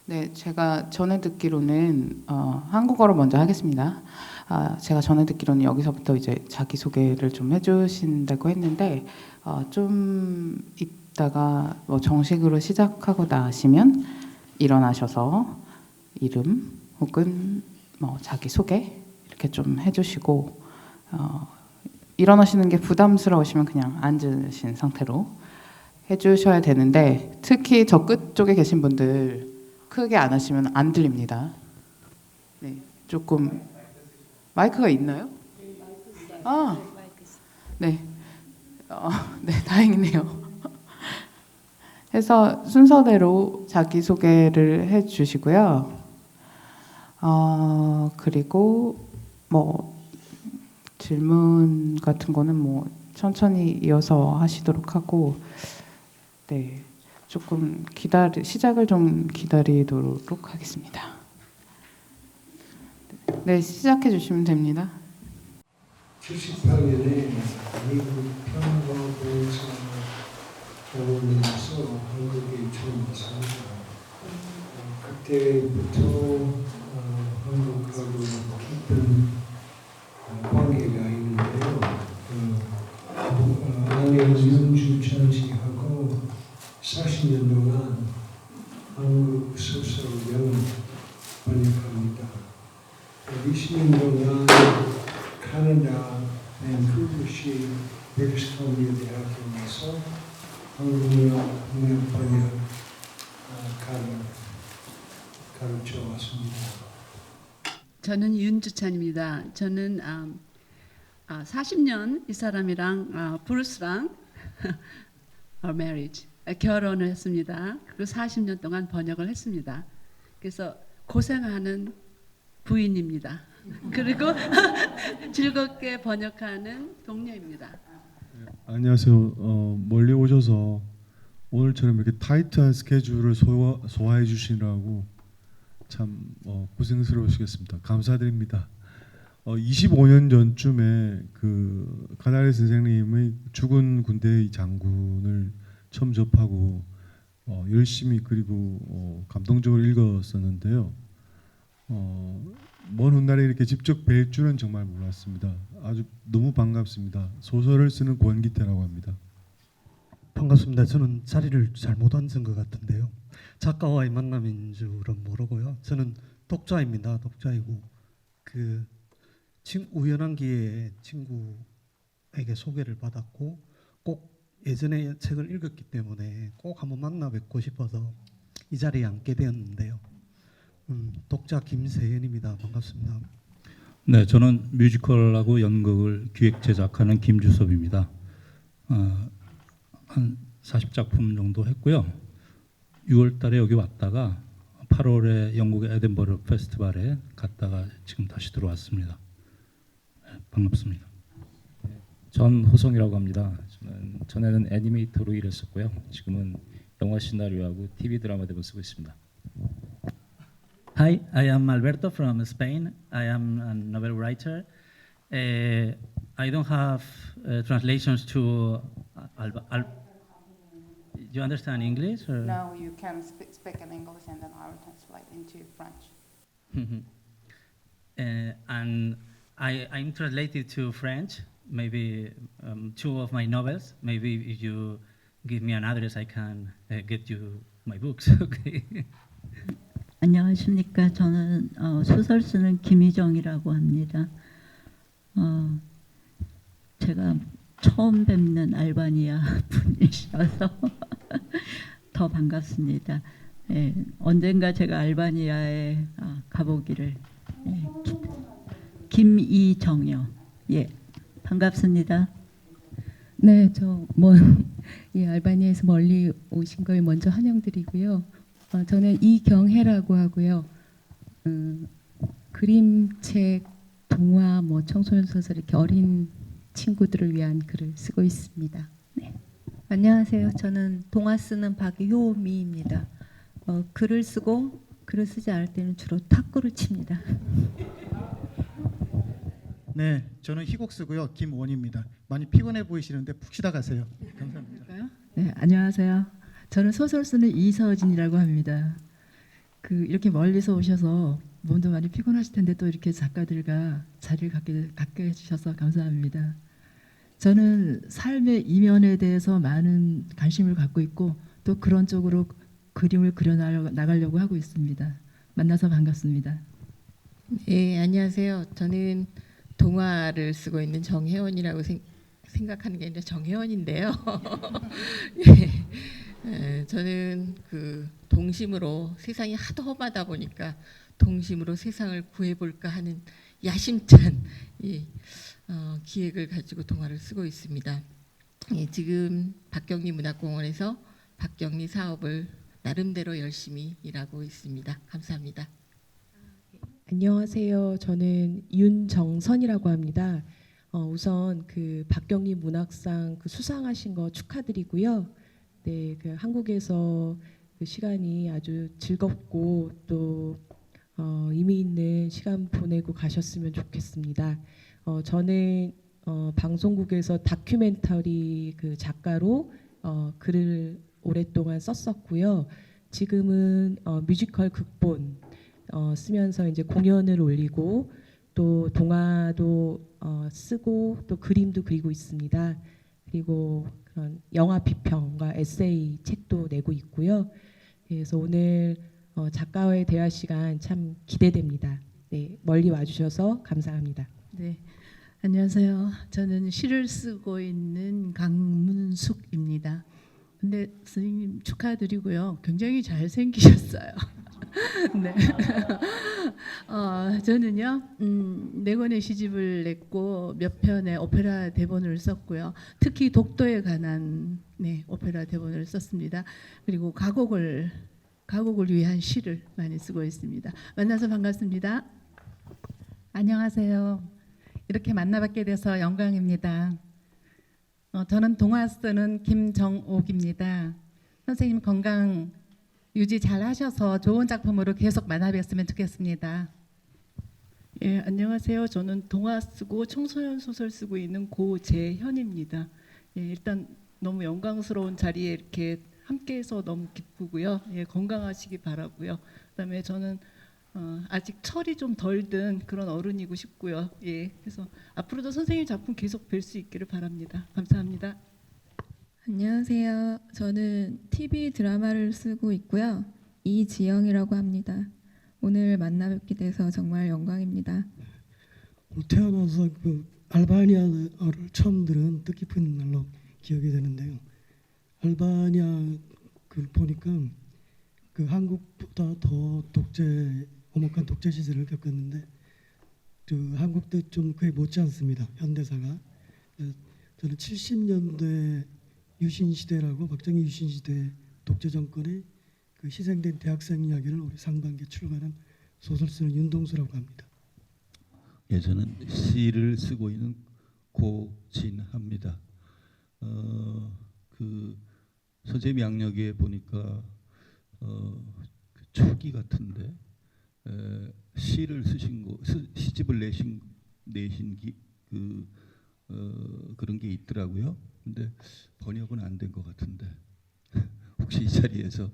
네, 제가 전에 듣기로는 한국어로 먼저 하겠습니다. 제가 전에 듣기로는 여기서부터 이제 자기 소개를 좀 해주신다고 했는데 좀 이따가 뭐 정식으로 시작하고 나시면 일어나셔서 이름 혹은 뭐 자기 소개 이렇게 좀 해주시고 일어나시는 게 부담스러우시면 그냥 앉으신 상태로 해주셔야 되는데 특히 저 끝쪽에 계신 분들 크게 안 하시면 안 들립니다. 네, 조금 마이크가 있나요? 아, 네, 네, 다행이네요. 해서 순서대로 자기 소개를 해주시고요. 그리고 뭐 질문 같은 거는 뭐 천천히 이어서 하시도록 하고, 네, 조금 시작을 좀 기다리도록 하겠습니다. 네, 시작해 주시면 됩니다. 78년에 미국 평화보에서 결혼해서 한국에 처음 왔습니다. 그때부터 한국하고 깊은 관계가 있는데요. 아내는 윤주찬 씨하고 40년 동안 한국 소설을 번역합니다. 20년 동안 캐나다 밴쿠버시 브리티시 콜ум비아 대학교에서 한국문학 번역 가르쳐 왔습니다. 저는 윤주찬입니다. 저는 40년 이 사람이랑 브루스랑 marriage 결혼을 했습니다. 그리고 40년 동안 번역을 했습니다. 그래서 고생하는 부인입니다. 그리고 즐겁게 번역하는 동료입니다. 안녕하세요. 멀리 오셔서 오늘처럼 이렇게 타이트한 스케줄을 소화해 주시느라고 참 고생스러우시겠습니다. 감사드립니다. 25년 전쯤에 그 카나리 선생님의 죽은 군대의 장군을 처음 접하고 열심히 그리고 감동적으로 읽었었는데요. 먼 훗날에 이렇게 직접 뵐 줄은 정말 몰랐습니다. 아주 너무 반갑습니다. 소설을 쓰는 권기태라고 합니다. 반갑습니다. 저는 자리를 잘못 앉은 것 같은데요. 작가와의 만남인 줄은 모르고요. 저는 독자입니다. 독자이고 우연한 기회에 친구에게 소개를 받았고 꼭 예전에 책을 읽었기 때문에 꼭 한번 만나 뵙고 싶어서 이 자리에 앉게 되었는데요. 독자 김세연입니다. 반갑습니다. 네, 저는 뮤지컬하고 연극을 기획 제작하는 김주섭입니다. 한 40작품 정도 했고요. 6월달에 여기 왔다가 8월에 영국의 에든버러 페스티벌에 갔다가 지금 다시 들어왔습니다. 네, 반갑습니다. 전호성이라고 합니다. 저는 전에는 애니메이터로 일했었고요. 지금은 영화 시나리오하고 TV 드라마 대본 쓰고 있습니다. Hi, I am Alberto from Spain. I am a novel writer. I don't have translations to you understand English? Or? No, you can speak in English and then I will translate into French. And I'm translated to French, maybe 2 of my novels. Maybe if you give me an address, I can get you my books. Okay. 안녕하십니까. 저는 소설 쓰는 김희정이라고 합니다. 제가 처음 뵙는 알바니아 분이셔서 더 반갑습니다. 예, 언젠가 제가 알바니아에 가보기를. 예, 김이정요. 예, 반갑습니다. 네, 예, 알바니아에서 멀리 오신 걸 먼저 환영드리고요. 저는 이경혜라고 하고요. 그림책, 동화, 청소년 소설 이렇게 어린 친구들을 위한 글을 쓰고 있습니다. 네. 안녕하세요. 저는 동화 쓰는 박효미입니다. 글을 쓰고 글을 쓰지 않을 때는 주로 탁구를 칩니다. 네, 저는 희곡 쓰고요. 김원입니다. 많이 피곤해 보이시는데 푹 쉬다 가세요. 감사합니다. 네, 안녕하세요. 저는 소설 쓰는 이서진이라고 합니다. 이렇게 멀리서 오셔서 몸도 많이 피곤하실 텐데 또 이렇게 작가들과 자리를 갖게 해주셔서 감사합니다. 저는 삶의 이면에 대해서 많은 관심을 갖고 있고 또 그런 쪽으로 그림을 나가려고 하고 있습니다. 만나서 반갑습니다. 네, 안녕하세요. 저는 동화를 쓰고 있는 정혜원이라고 생각하는 게 아니라 정혜원인데요. 저는 동심으로 세상이 하도 험하다 보니까 동심으로 세상을 구해볼까 하는 야심찬 기획을 가지고 동화를 쓰고 있습니다. 지금 박경리 문학공원에서 박경리 사업을 나름대로 열심히 일하고 있습니다. 감사합니다. 안녕하세요. 저는 윤정선이라고 합니다. 우선 박경리 문학상 수상하신 거 축하드리고요. 네, 한국에서 시간이 아주 즐겁고 또 의미 있는 시간 보내고 가셨으면 좋겠습니다. 저는 방송국에서 다큐멘터리 작가로 글을 오랫동안 썼었고요. 지금은 뮤지컬 극본 쓰면서 이제 공연을 올리고 또 동화도 쓰고 또 그림도 그리고 있습니다. 그리고 그런 영화 비평과 에세이 책도 내고 있고요. 그래서 오늘 작가와의 대화 시간 참 기대됩니다. 네, 멀리 와주셔서 감사합니다. 네, 안녕하세요. 저는 시를 쓰고 있는 강문숙입니다. 근데 선생님 축하드리고요. 굉장히 잘생기셨어요. 네. 저는요 4권의 시집을 냈고 몇 편의 오페라 대본을 썼고요. 특히 독도에 관한 오페라 대본을 썼습니다. 그리고 가곡을 위한 시를 많이 쓰고 있습니다. 만나서 반갑습니다. 안녕하세요. 이렇게 만나뵙게 돼서 영광입니다. 저는 동화 쓰는 김정옥입니다. 선생님 건강 유지 잘 하셔서 좋은 작품으로 계속 만나뵀으면 좋겠습니다. 예, 안녕하세요. 저는 동화 쓰고 청소년 소설 쓰고 있는 고재현입니다. 예, 일단 너무 영광스러운 자리에 이렇게 함께해서 너무 기쁘고요. 예, 건강하시기 바라고요. 그다음에 저는 아직 철이 좀 덜 든 그런 어른이고 싶고요. 예, 그래서 앞으로도 선생님 작품 계속 뵐 수 있기를 바랍니다. 감사합니다. 안녕하세요. 저는 TV 드라마를 쓰고 있고요. 이지영이라고 합니다. 오늘 만나뵙게 돼서 정말 영광입니다. 태어나서 알바니아어를 처음 들은 뜻깊은 날로 기억이 되는데요. 알바니아 보니까 한국보다 더 엄혹한 독재 시절을 겪었는데 한국도 좀 그에 못지 않습니다. 현대사가. 저는 70년대 유신 시대라고 박정희 유신 시대 독재 정권의 희생된 대학생 이야기를 올해 상반기에 출간한 소설 쓰는 윤동수라고 합니다. 예, 저는 시를 쓰고 있는 고진합니다. 서재미 양력에 보니까 초기 같은데 시를 쓰신 거, 시집을 내신 그런 게 있더라고요. 근데 번역은 안 된 것 같은데 혹시 이 자리에서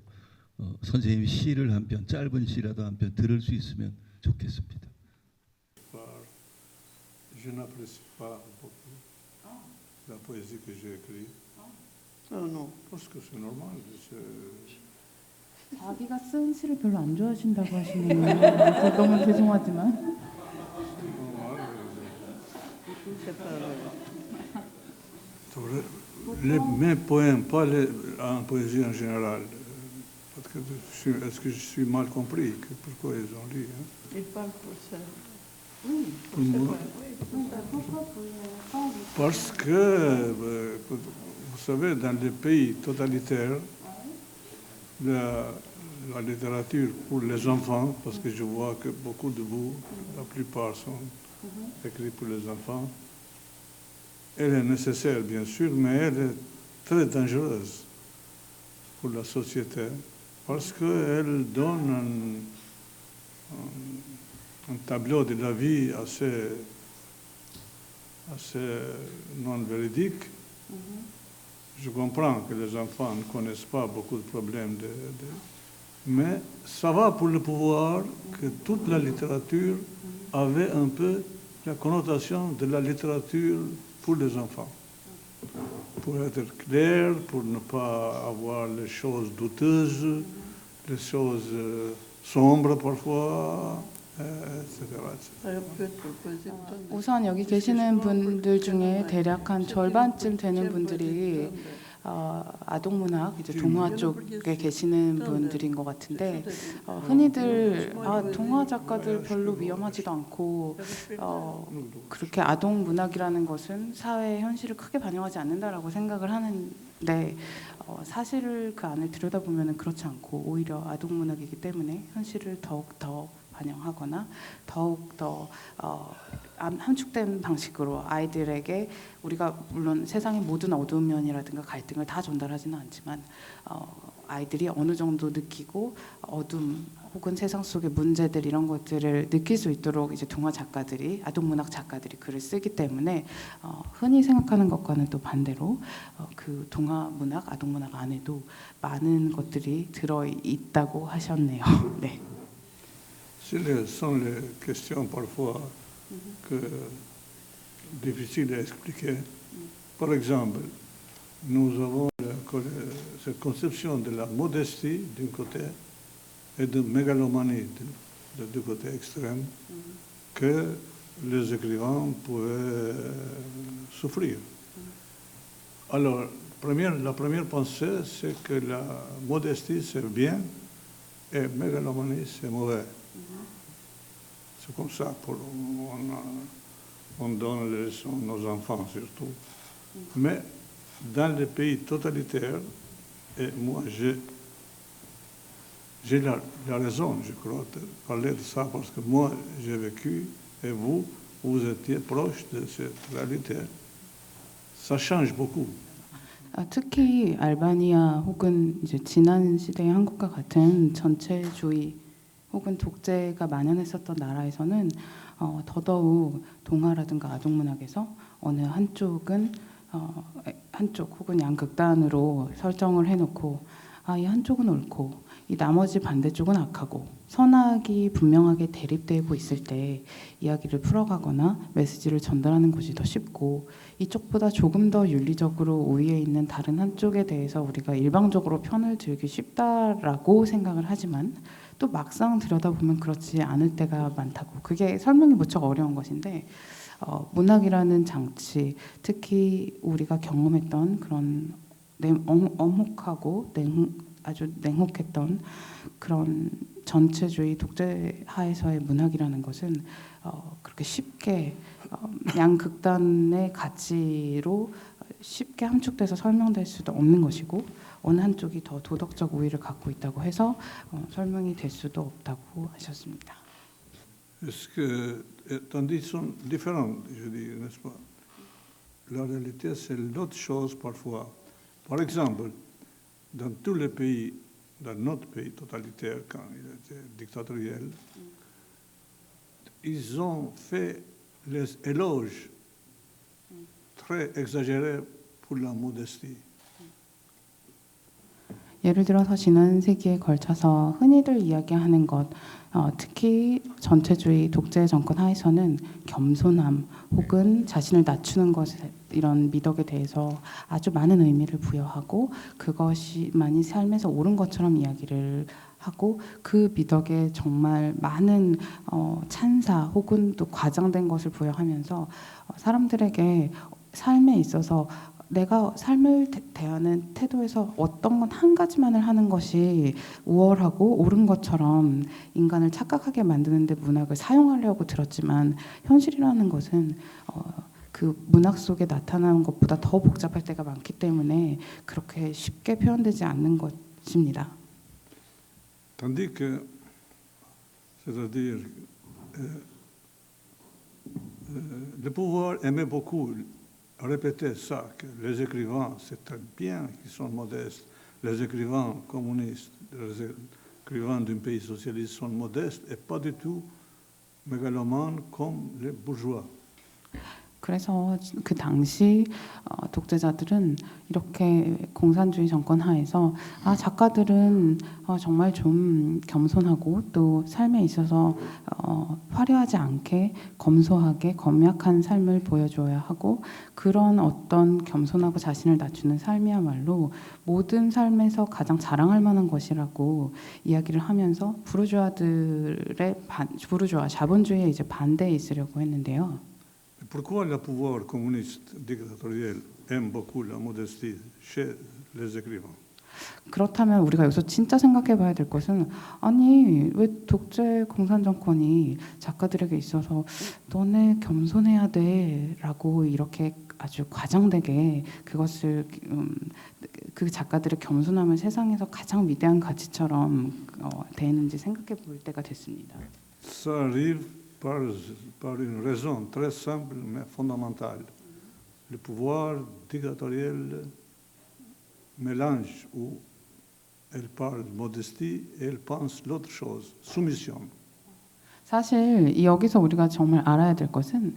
선생님 시를 한 편, 짧은 시라도 한 편 들을 수 있으면 좋겠습니다. Je n'apprécie pas beaucoup la poésie que j'ai écrite. Non, parce que c'est normal. 자기가 쓴 시를 별로 안 좋아하신다고 하시네요. 너무 죄송하지만. Mes poèmes, pas en poésie en général. Parce que est-ce que je suis mal compris? Pourquoi ils ont lu? Il parle pour ça. Pour moi. Parce que, vous savez, dans les pays totalitaires, la littérature pour les enfants, parce que je vois que beaucoup de vous, la plupart sont écrits pour les enfants, elle est nécessaire, bien sûr, mais elle est très dangereuse pour la société, parce qu'elle donne un tableau de la vie assez non véridique. Je comprends que les enfants ne connaissent pas beaucoup de problèmes Mais ça va pour le pouvoir que toute la littérature avait un peu la connotation de la littérature pour les enfants. Pour être clair, pour ne pas avoir les choses douteuses, les choses sombres parfois, etc. 우선 여기 계시는 분들 중에 대략 한 절반쯤 되는 분들이 아동문학, 이제 동화 쪽에 계시는 분들인 것 같은데 흔히들 동화 작가들 별로 위험하지도 않고 그렇게 아동문학이라는 것은 사회의 현실을 크게 반영하지 않는다라고 생각을 하는데 사실을 그 안을 들여다보면 그렇지 않고 오히려 아동문학이기 때문에 현실을 더욱 더 반영하거나 더욱 더 함축된 방식으로 아이들에게 우리가 물론 세상의 모든 어두운 면이라든가 갈등을 다 전달하지는 않지만 아이들이 어느 정도 느끼고 어둠 혹은 세상 속의 문제들 이런 것들을 느낄 수 있도록 이제 동화 작가들이 아동문학 작가들이 글을 쓰기 때문에 흔히 생각하는 것과는 또 반대로 그 동화문학, 아동문학 안에도 많은 것들이 들어 있다고 하셨네요. 네. Ce sont les questions parfois difficiles à expliquer. Par exemple, nous avons cette conception de la modestie d'un côté et de mégalomanie de deux côtés extrêmes que les écrivains pouvaient souffrir. Alors, la première pensée, c'est que la modestie, c'est bien et mégalomanie, c'est mauvais. C'est comme ça, on donne les leçons à nos enfants surtout. Mais dans les pays totalitaires, et moi j'ai la raison, je crois, de parler de ça, parce que moi j'ai vécu, et vous étiez proche de cette réalité. Ça change beaucoup. 특히 알바니아 혹은 이제 지난 시대의 한국과 같은 전체주의 혹은 독재가 만연했었던 나라에서는 더더욱 동화라든가 아동문학에서 어느 한쪽은 한쪽 혹은 양극단으로 설정을 해놓고 이 한쪽은 옳고 이 나머지 반대쪽은 악하고 선악이 분명하게 대립되고 있을 때 이야기를 풀어가거나 메시지를 전달하는 것이 더 쉽고 이쪽보다 조금 더 윤리적으로 우위에 있는 다른 한쪽에 대해서 우리가 일방적으로 편을 들기 쉽다라고 생각을 하지만 또 막상 들여다보면 그렇지 않을 때가 많다고 그게 설명이 무척 어려운 것인데 문학이라는 장치 특히 우리가 경험했던 그런 엄혹하고 아주 냉혹했던 그런 전체주의 독재 하에서의 문학이라는 것은 그렇게 쉽게 양극단의 가치로 쉽게 함축돼서 설명될 수도 없는 것이고 어느 한쪽이 더 도덕적 우위를 갖고 있다고 해서 설명이 될 수도 없다고 하셨습니다. Est-ce que tandis sont différents, je dis, n'est-ce pas? La réalité, c'est l'autre chose parfois. Par exemple, dans tous les pays, dans notre pays totalitaire, quand il était dictatorial, ils ont fait les éloges très exagérés pour la modestie. 예를 들어서 지난 세기에 걸쳐서 흔히들 이야기하는 것, 특히 전체주의 독재 정권 하에서는 겸손함 혹은 자신을 낮추는 것 이런 미덕에 대해서 아주 많은 의미를 부여하고 그것이만이 삶에서 옳은 것처럼 이야기를 하고 그 미덕에 정말 많은 찬사 혹은 또 과장된 것을 부여하면서 사람들에게 삶에 있어서 내가 삶을 대하는 태도에서 어떤 건 한 가지만을 하는 것이 우월하고 옳은 것처럼 인간을 착각하게 만드는데 문학을 사용하려고 들었지만 현실이라는 것은 그 문학 속에 나타나는 것보다 더 복잡할 때가 많기 때문에 그렇게 쉽게 표현되지 않는 것입니다. Tandis que, c'est-à-dire, le pouvoir aimait beaucoup répéter ça, que les écrivains, c'est très bien qu'ils sont modestes. Les écrivains communistes, les écrivains d'un pays socialiste sont modestes et pas du tout mégalomanes comme les bourgeois. 그래서 그 당시 독재자들은 이렇게 공산주의 정권 하에서 작가들은 정말 좀 겸손하고 또 삶에 있어서 화려하지 않게 검소하게 검약한 삶을 보여줘야 하고, 그런 어떤 겸손하고 자신을 낮추는 삶이야말로 모든 삶에서 가장 자랑할 만한 것이라고 이야기를 하면서 부르주아 자본주의에 이제 반대에 있으려고 했는데요. Pourquoi le pouvoir communiste dictatorial aime beaucoup la modestie chez les écrivains? 그렇다면 우리가 여기서 진짜 생각해봐야 될 것은, 아니 왜 독재 공산 정권이 작가들에게 있어서 너네 겸손해야 돼라고 이렇게 아주 과장되게 그것을 그 작가들의 겸손함을 세상에서 가장 위대한 가치처럼 대했는지 생각해 볼 때가 됐습니다. Ça arrive par une raison très simple mais fondamentale. Le pouvoir dictatorial mélange où elle parle de modestie et elle pense l'autre chose, soumission. 사실 여기서 우리가 정말 알아야 될 것은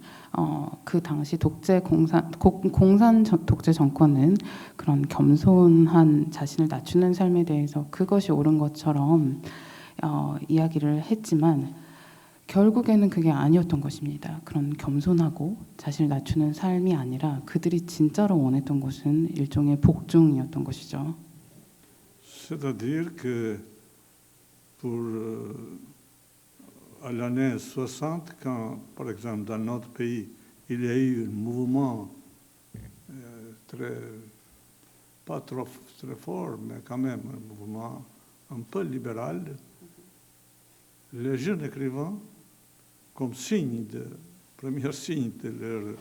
그 당시 공산 독재 정권은 그런 겸손한 자신을 낮추는 삶에 대해서 그것이 옳은 것처럼 이야기를 했지만 결국에는 그게 아니었던 것입니다. 그런 겸손하고 자신을 낮추는 삶이 아니라 그들이 진짜로 원했던 것은 일종의 복종이었던 것이죠. C'est-à-dire que à l'année 60, quand, par exemple, dans notre pays, il y a eu un mouvement pas trop très fort, mais quand même un mouvement un peu libéral, les jeunes écrivains, comme premier signe de leur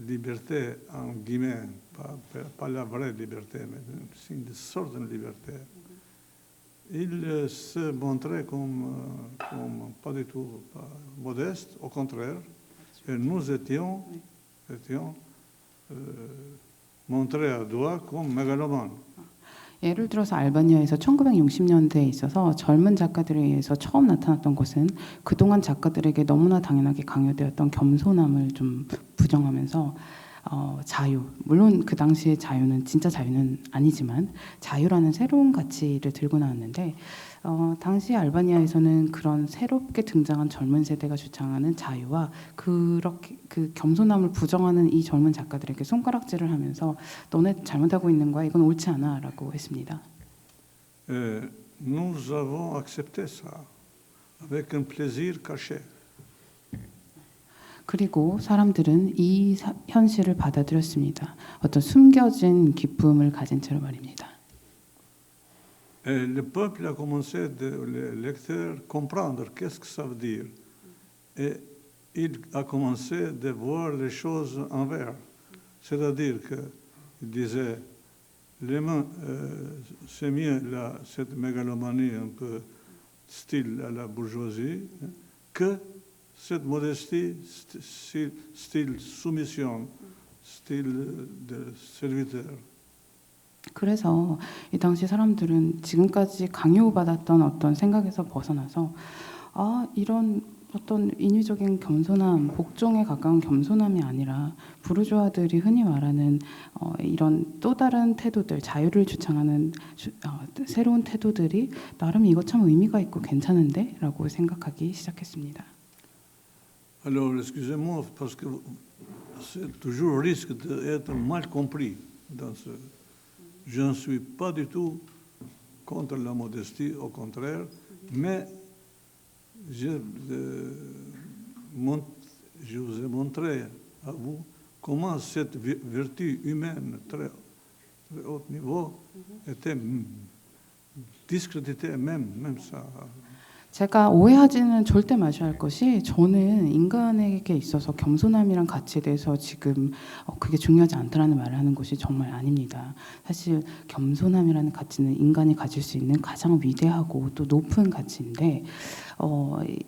liberté, en guillemets, pas la vraie liberté, mais un signe de sorte de liberté, ils se montraient comme pas du tout modestes, au contraire, et nous étions montrés à doigt comme mégalomanes. 예를 들어서 알바니아에서 1960년대에 있어서 젊은 작가들에 의해서 처음 나타났던 것은 그동안 작가들에게 너무나 당연하게 강요되었던 겸손함을 좀 부정하면서 자유, 물론 그 당시의 자유는 진짜 자유는 아니지만 자유라는 새로운 가치를 들고 나왔는데 당시 알바니아에서는 그런 새롭게 등장한 젊은 세대가 주창하는 자유와 그렇게 그 겸손함을 부정하는 이 젊은 작가들에게 손가락질을 하면서 너네 잘못하고 있는 거야, 이건 옳지 않아라고 했습니다. Nous avons accepté ça avec un plaisir caché. 그리고 사람들은 이 현실을 받아들였습니다. 어떤 숨겨진 기쁨을 가진 채로 말입니다. Et le peuple a commencé, les lecteurs, comprendre qu'est-ce que ça veut dire. Et il a commencé de voir les choses envers. C'est-à-dire qu'il disait, c'est mieux cette mégalomanie un peu style à la bourgeoisie que cette modestie, style soumission, style de serviteur. 그래서 이 당시 사람들은 지금까지 강요받았던 어떤 생각에서 벗어나서 이런 어떤 인위적인 겸손함, 복종에 가까운 겸손함이 아니라 부르주아들이 흔히 말하는 이런 또 다른 태도들, 자유를 주창하는 새로운 태도들이 나름 이거 참 의미가 있고 괜찮은데? 라고 생각하기 시작했습니다. Alors, excusez-moi, parce que c'est toujours risque d'être mal compris dans ce... Je ne suis pas du tout contre la modestie, au contraire, mais je vous ai montré à vous comment cette vertu humaine très haut niveau était discréditée, même ça. 제가 오해하지는 절대 마셔야 할 것이, 저는 인간에게 있어서 겸손함이란 가치에 대해서 지금 그게 중요하지 않다라는 말을 하는 것이 정말 아닙니다. 사실 겸손함이라는 가치는 인간이 가질 수 있는 가장 위대하고 또 높은 가치인데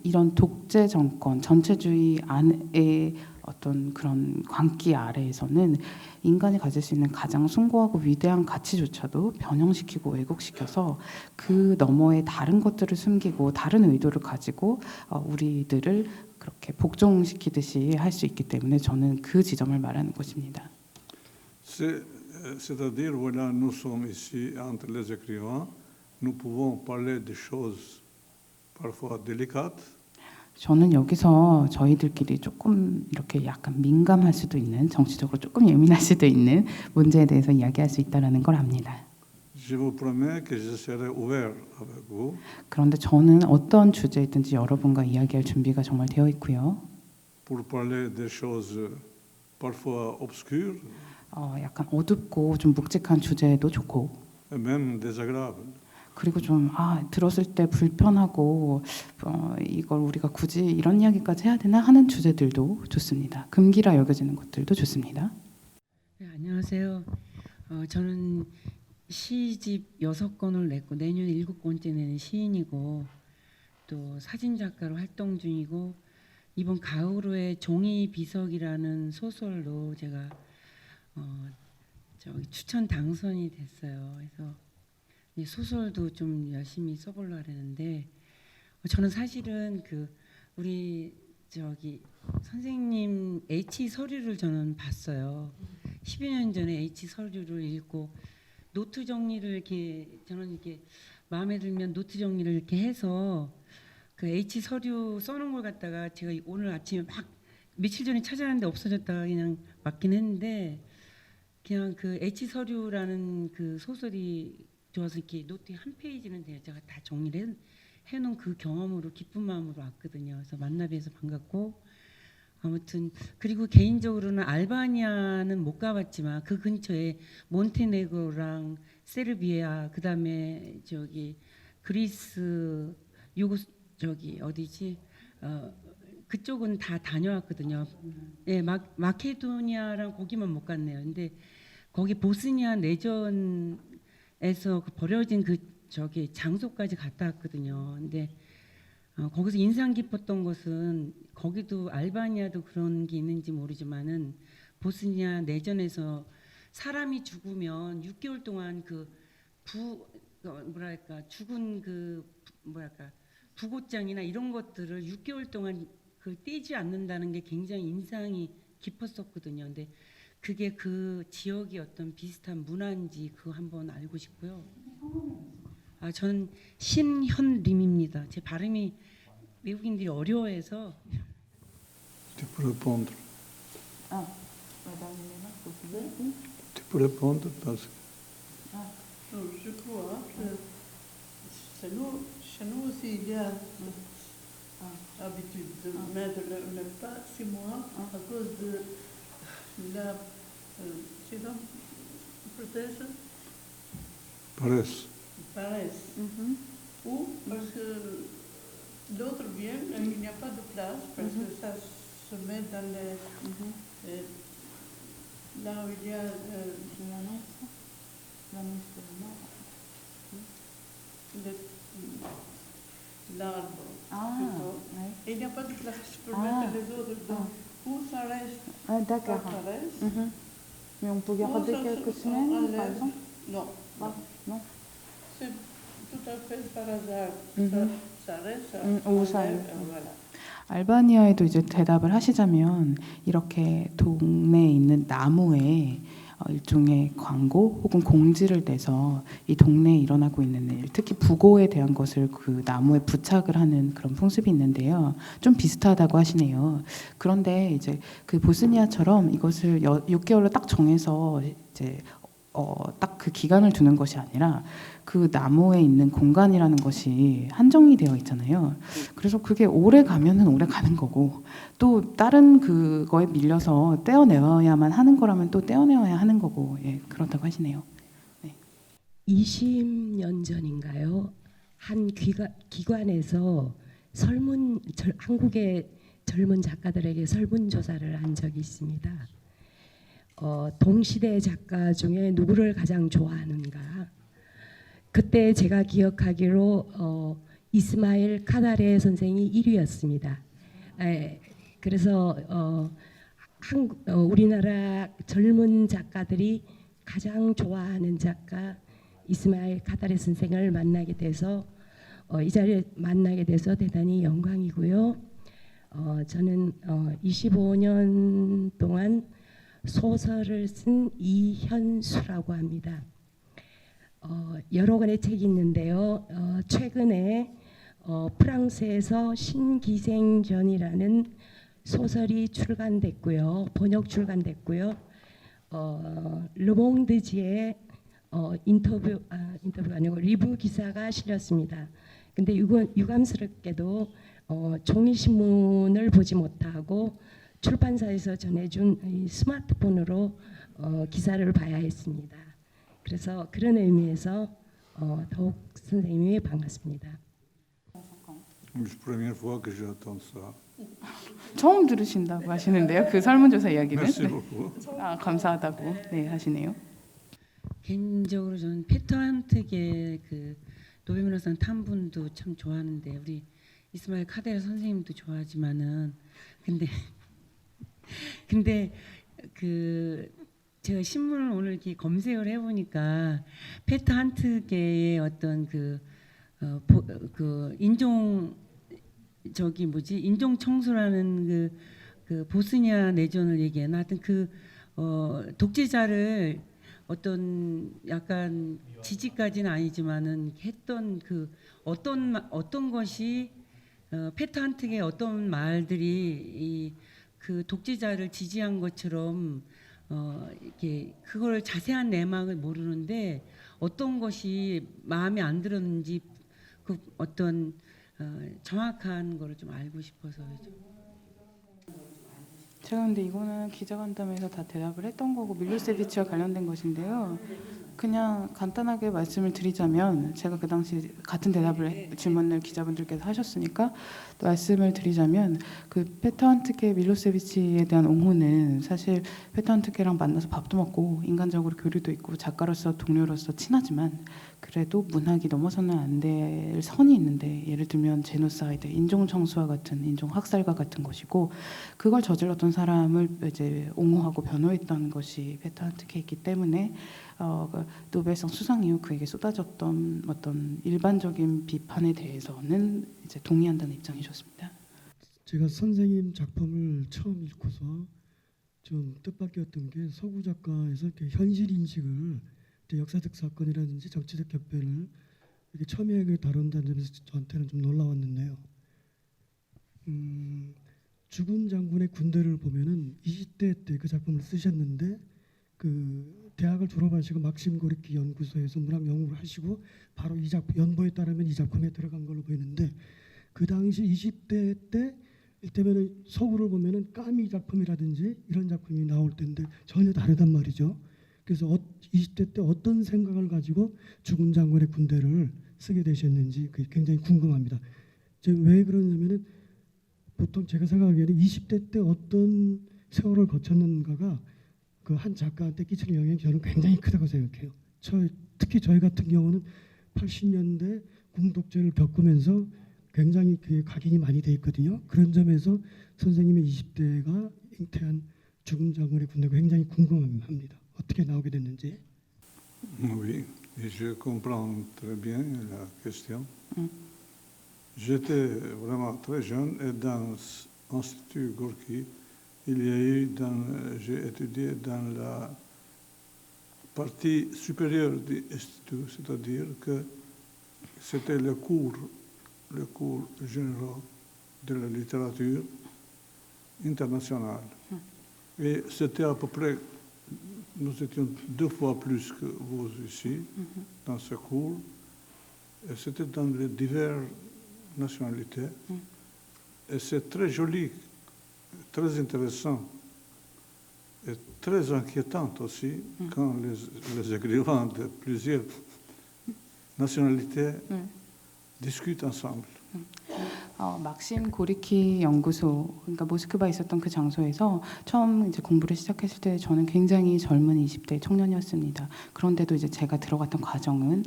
이런 독재 정권, 전체주의 안에 어떤 그런 광기 아래에서는 인간이 가질 수 있는 가장 숭고하고 위대한 가치조차도 변형시키고 왜곡시켜서 그 너머에 다른 것들을 숨기고 다른 의도를 가지고 우리들을 그렇게 복종시키듯이 할 수 있기 때문에 저는 그 지점을 말하는 것입니다. C'est-à-dire, voilà, nous sommes ici entre les écrivains, nous pouvons parler des choses parfois délicates. 저는 여기서 저희들끼리 조금 이렇게 약간 민감할 수도 있는, 정치적으로 조금 예민할 수도 있는 문제에 대해서 이야기할 수 있다는 걸 압니다. Je vous promets que je serai ouvert avec vous. 그런데 저는 어떤 주제이든지 여러분과 이야기할 준비가 정말 되어 있고요. Pour parler des choses parfois obscures. 약간 어둡고 좀 묵직한 주제도 좋고. Et même désagréables. 그리고 좀 들었을 때 불편하고 이걸 우리가 굳이 이런 이야기까지 해야 되나 하는 주제들도 좋습니다. 금기라 여겨지는 것들도 좋습니다. 네, 안녕하세요. 저는 시집 6권을 냈고 내년 7권째 내는 시인이고 또 사진작가로 활동 중이고 이번 가을호의 종이 비석이라는 소설로 제가 추천 당선이 됐어요. 그래서 이 소설도 좀 열심히 써보려고 하는데 저는 사실은 우리 선생님 H 서류를 저는 봤어요. 10여 년 전에 H 서류를 읽고 노트 정리를 저는 이렇게 마음에 들면 노트 정리를 이렇게 해서 그 H 서류 써놓은 걸 갖다가 제가 오늘 아침에 막 며칠 전에 찾아놨는데 없어졌다가 그냥 맞긴 했는데 그냥 그 H 서류라는 그 소설이 좋아서 이렇게 노트 한 페이지는 제가 다 정리를 해놓은 그 경험으로 기쁜 마음으로 왔거든요. 그래서 만나 뵈서 반갑고 아무튼 그리고 개인적으로는 알바니아는 못 가봤지만 그 근처에 몬테네그로랑 세르비아 그다음에 그리스 어디지 그쪽은 다 다녀왔거든요. 예, 마케도니아랑 거기만 못 갔네요. 근데 거기 보스니아 내전에서 버려진 장소까지 갔다 왔거든요. 근데 거기서 인상 깊었던 것은 거기도 알바니아도 그런 게 있는지 모르지만은 보스니아 내전에서 사람이 죽으면 6개월 동안 죽은 부고장이나 이런 것들을 6개월 동안 그걸 떼지 않는다는 게 굉장히 인상이 깊었었거든요. 근데 그게 그 지역이 어떤 비슷한 문화인지 그거 한번 알고 싶고요. 저는 신현림입니다. 제 발음이 외국인들이 어려워해서. Tu peux répondre. Tu peux répondre parce que. Je crois que chez nous aussi il y a habitude de mettre le pas 6 mois à cause de la prothèse. Paresse. Ou parce que d'autres viennent et il n'y a pas de place parce que ça se met dans les là où il y a l'arbre. Et il n'y a pas de place pour mettre les autres dedans. Ou ça reste. D'accord. Mais on peut garder quelques semaines, par exemple? Non. Non. C'est tout à fait par hasard. Ça reste, ça voilà. 알바니아에도 이제 대답을 하시자면 이렇게 동네에 있는 나무에 일종의 광고 혹은 공지를 내서 이 동네에 일어나고 있는 일, 특히 부고에 대한 것을 그 나무에 부착을 하는 그런 풍습이 있는데요. 좀 비슷하다고 하시네요. 그런데 이제 그 보스니아처럼 이것을 6개월로 딱 정해서 이제 딱 그 기간을 두는 것이 아니라 그 나무에 있는 공간이라는 것이 한정이 되어 있잖아요. 그래서 그게 오래 가면은 오래 가는 거고 또 다른 그거에 밀려서 떼어내어야만 하는 거라면 또 떼어내어야 하는 거고 그렇다고 하시네요. 네. 20년 전인가요? 한 기관에서 한국의 젊은 작가들에게 설문조사를 한 적이 있습니다. 동시대 작가 중에 누구를 가장 좋아하는가? 그때 제가 기억하기로 이스마일 카다레 선생이 1위였습니다. 그래서 우리나라 젊은 작가들이 가장 좋아하는 작가 이스마일 카다레 선생을 만나게 돼서 이 자리에 만나게 돼서 대단히 영광이고요. 저는 25년 동안 소설을 쓴 이현수라고 합니다. 여러 권의 책이 있는데요. 최근에 프랑스에서 신기생전이라는 소설이 출간됐고요. 번역 출간됐고요. 르몽드지에 인터뷰가 아니고 리뷰 기사가 실렸습니다. 근데 유감스럽게도 종이 신문을 보지 못하고 출판사에서 전해준 이 스마트폰으로 기사를 봐야 했습니다. 그래서 그런 의미에서 더욱 선생님이 반갑습니다. C'est la première fois que j'entends ça. 처음 들으신다고 하시는데요. 그 설문조사 이야기는. Merci beaucoup. 아, 감사하다고 네 하시네요. 개인적으로 저는 페터 한트의 그 노벨문학상 탄 분도 참 좋아하는데 우리 이스마일 카데르 선생님도 좋아하지만은 근데 그 제가 신문을 오늘 이렇게 검색을 해보니까 페터 한트계의 어떤 그 인종 인종 청소라는 그 보스니아 내전을 얘기하나 하여튼 그 독재자를 어떤 약간 지지까지는 아니지만은 했던 그 어떤 것이 페터 한트의 어떤 말들이 그 독재자를 지지한 것처럼 이렇게 그걸 자세한 내막을 모르는데 어떤 것이 마음에 안 들었는지 그 어떤 정확한 거를 좀 알고 싶어서 제가 근데 이거는 기자간담회에서 다 대답을 했던 거고 밀로세비치와 관련된 것인데요. 그냥 간단하게 말씀을 드리자면 제가 그 당시 같은 질문을 기자분들께서 하셨으니까 또 말씀을 드리자면 그 페터 한트케 밀로세비치에 대한 옹호는 사실 페터 한트케랑 만나서 밥도 먹고 인간적으로 교류도 있고 작가로서 동료로서 친하지만 그래도 문학이 넘어서는 안 될 선이 있는데 예를 들면 제노사이드, 인종 청소와 같은 인종 학살과 같은 것이고 그걸 저질렀던 사람을 이제 옹호하고 변호했던 것이 페터 한트케이기 때문에 그 노벨상 수상 이후 그에게 쏟아졌던 어떤 일반적인 비판에 대해서는 이제 동의한다는 입장이셨습니다. 제가 선생님 작품을 처음 읽고서 좀 뜻밖이었던 게 서구 작가에서 이렇게 현실 인식을 역사적 사건이라든지 정치적 격변을 이렇게 첨예하게 다룬다는 점에서 저한테는 좀 놀라웠는데요. 죽은 장군의 군대를 보면은 20대 때 그 작품을 쓰셨는데 그 대학을 졸업하시고 막심 고리키 연구소에서 문학 연구를 하시고 바로 이 작품 연보에 따르면 이 작품에 들어간 걸로 보이는데 그 당시 20대 때 이때면은 서구를 보면은 까미 작품이라든지 이런 작품이 나올 텐데 전혀 다르단 말이죠. 그래서 20대 때 어떤 생각을 가지고 죽은 장군의 군대를 쓰게 되셨는지 그게 굉장히 궁금합니다. 제가 왜 그러냐면은 보통 제가 생각하기에는 20대 때 어떤 세월을 거쳤는가가 그 한 작가한테 끼치는 영향이 저는 굉장히 크다고 생각해요. 특히 저희 같은 경우는 80년대 궁독제를 겪으면서 굉장히 그게 각인이 많이 돼 있거든요. 그런 점에서 선생님의 20대가 잉태한 죽은 장군의 군대가 굉장히 궁금합니다. 어떻게 나오게 됐는지. Oui, et je comprends très bien la question. J'étais vraiment très jeune et dans l'Institut Gorky, il y a eu, j'ai étudié dans la partie supérieure de l'Institut, c'est-à-dire que c'était le cours général de la littérature internationale. Et c'était à peu près, nous étions 2 fois plus que vous ici, dans ce cours. Et c'était dans les diverses nationalités. Et c'est très joli, très intéressant et très inquiétant aussi quand les écrivains de plusieurs nationalités discutent ensemble. 막심 고리키 연구소, 그러니까 모스크바에 있었던 그 장소에서 처음 이제 공부를 시작했을 때 저는 굉장히 젊은 20대 청년이었습니다. 그런데도 이제 제가 들어갔던 과정은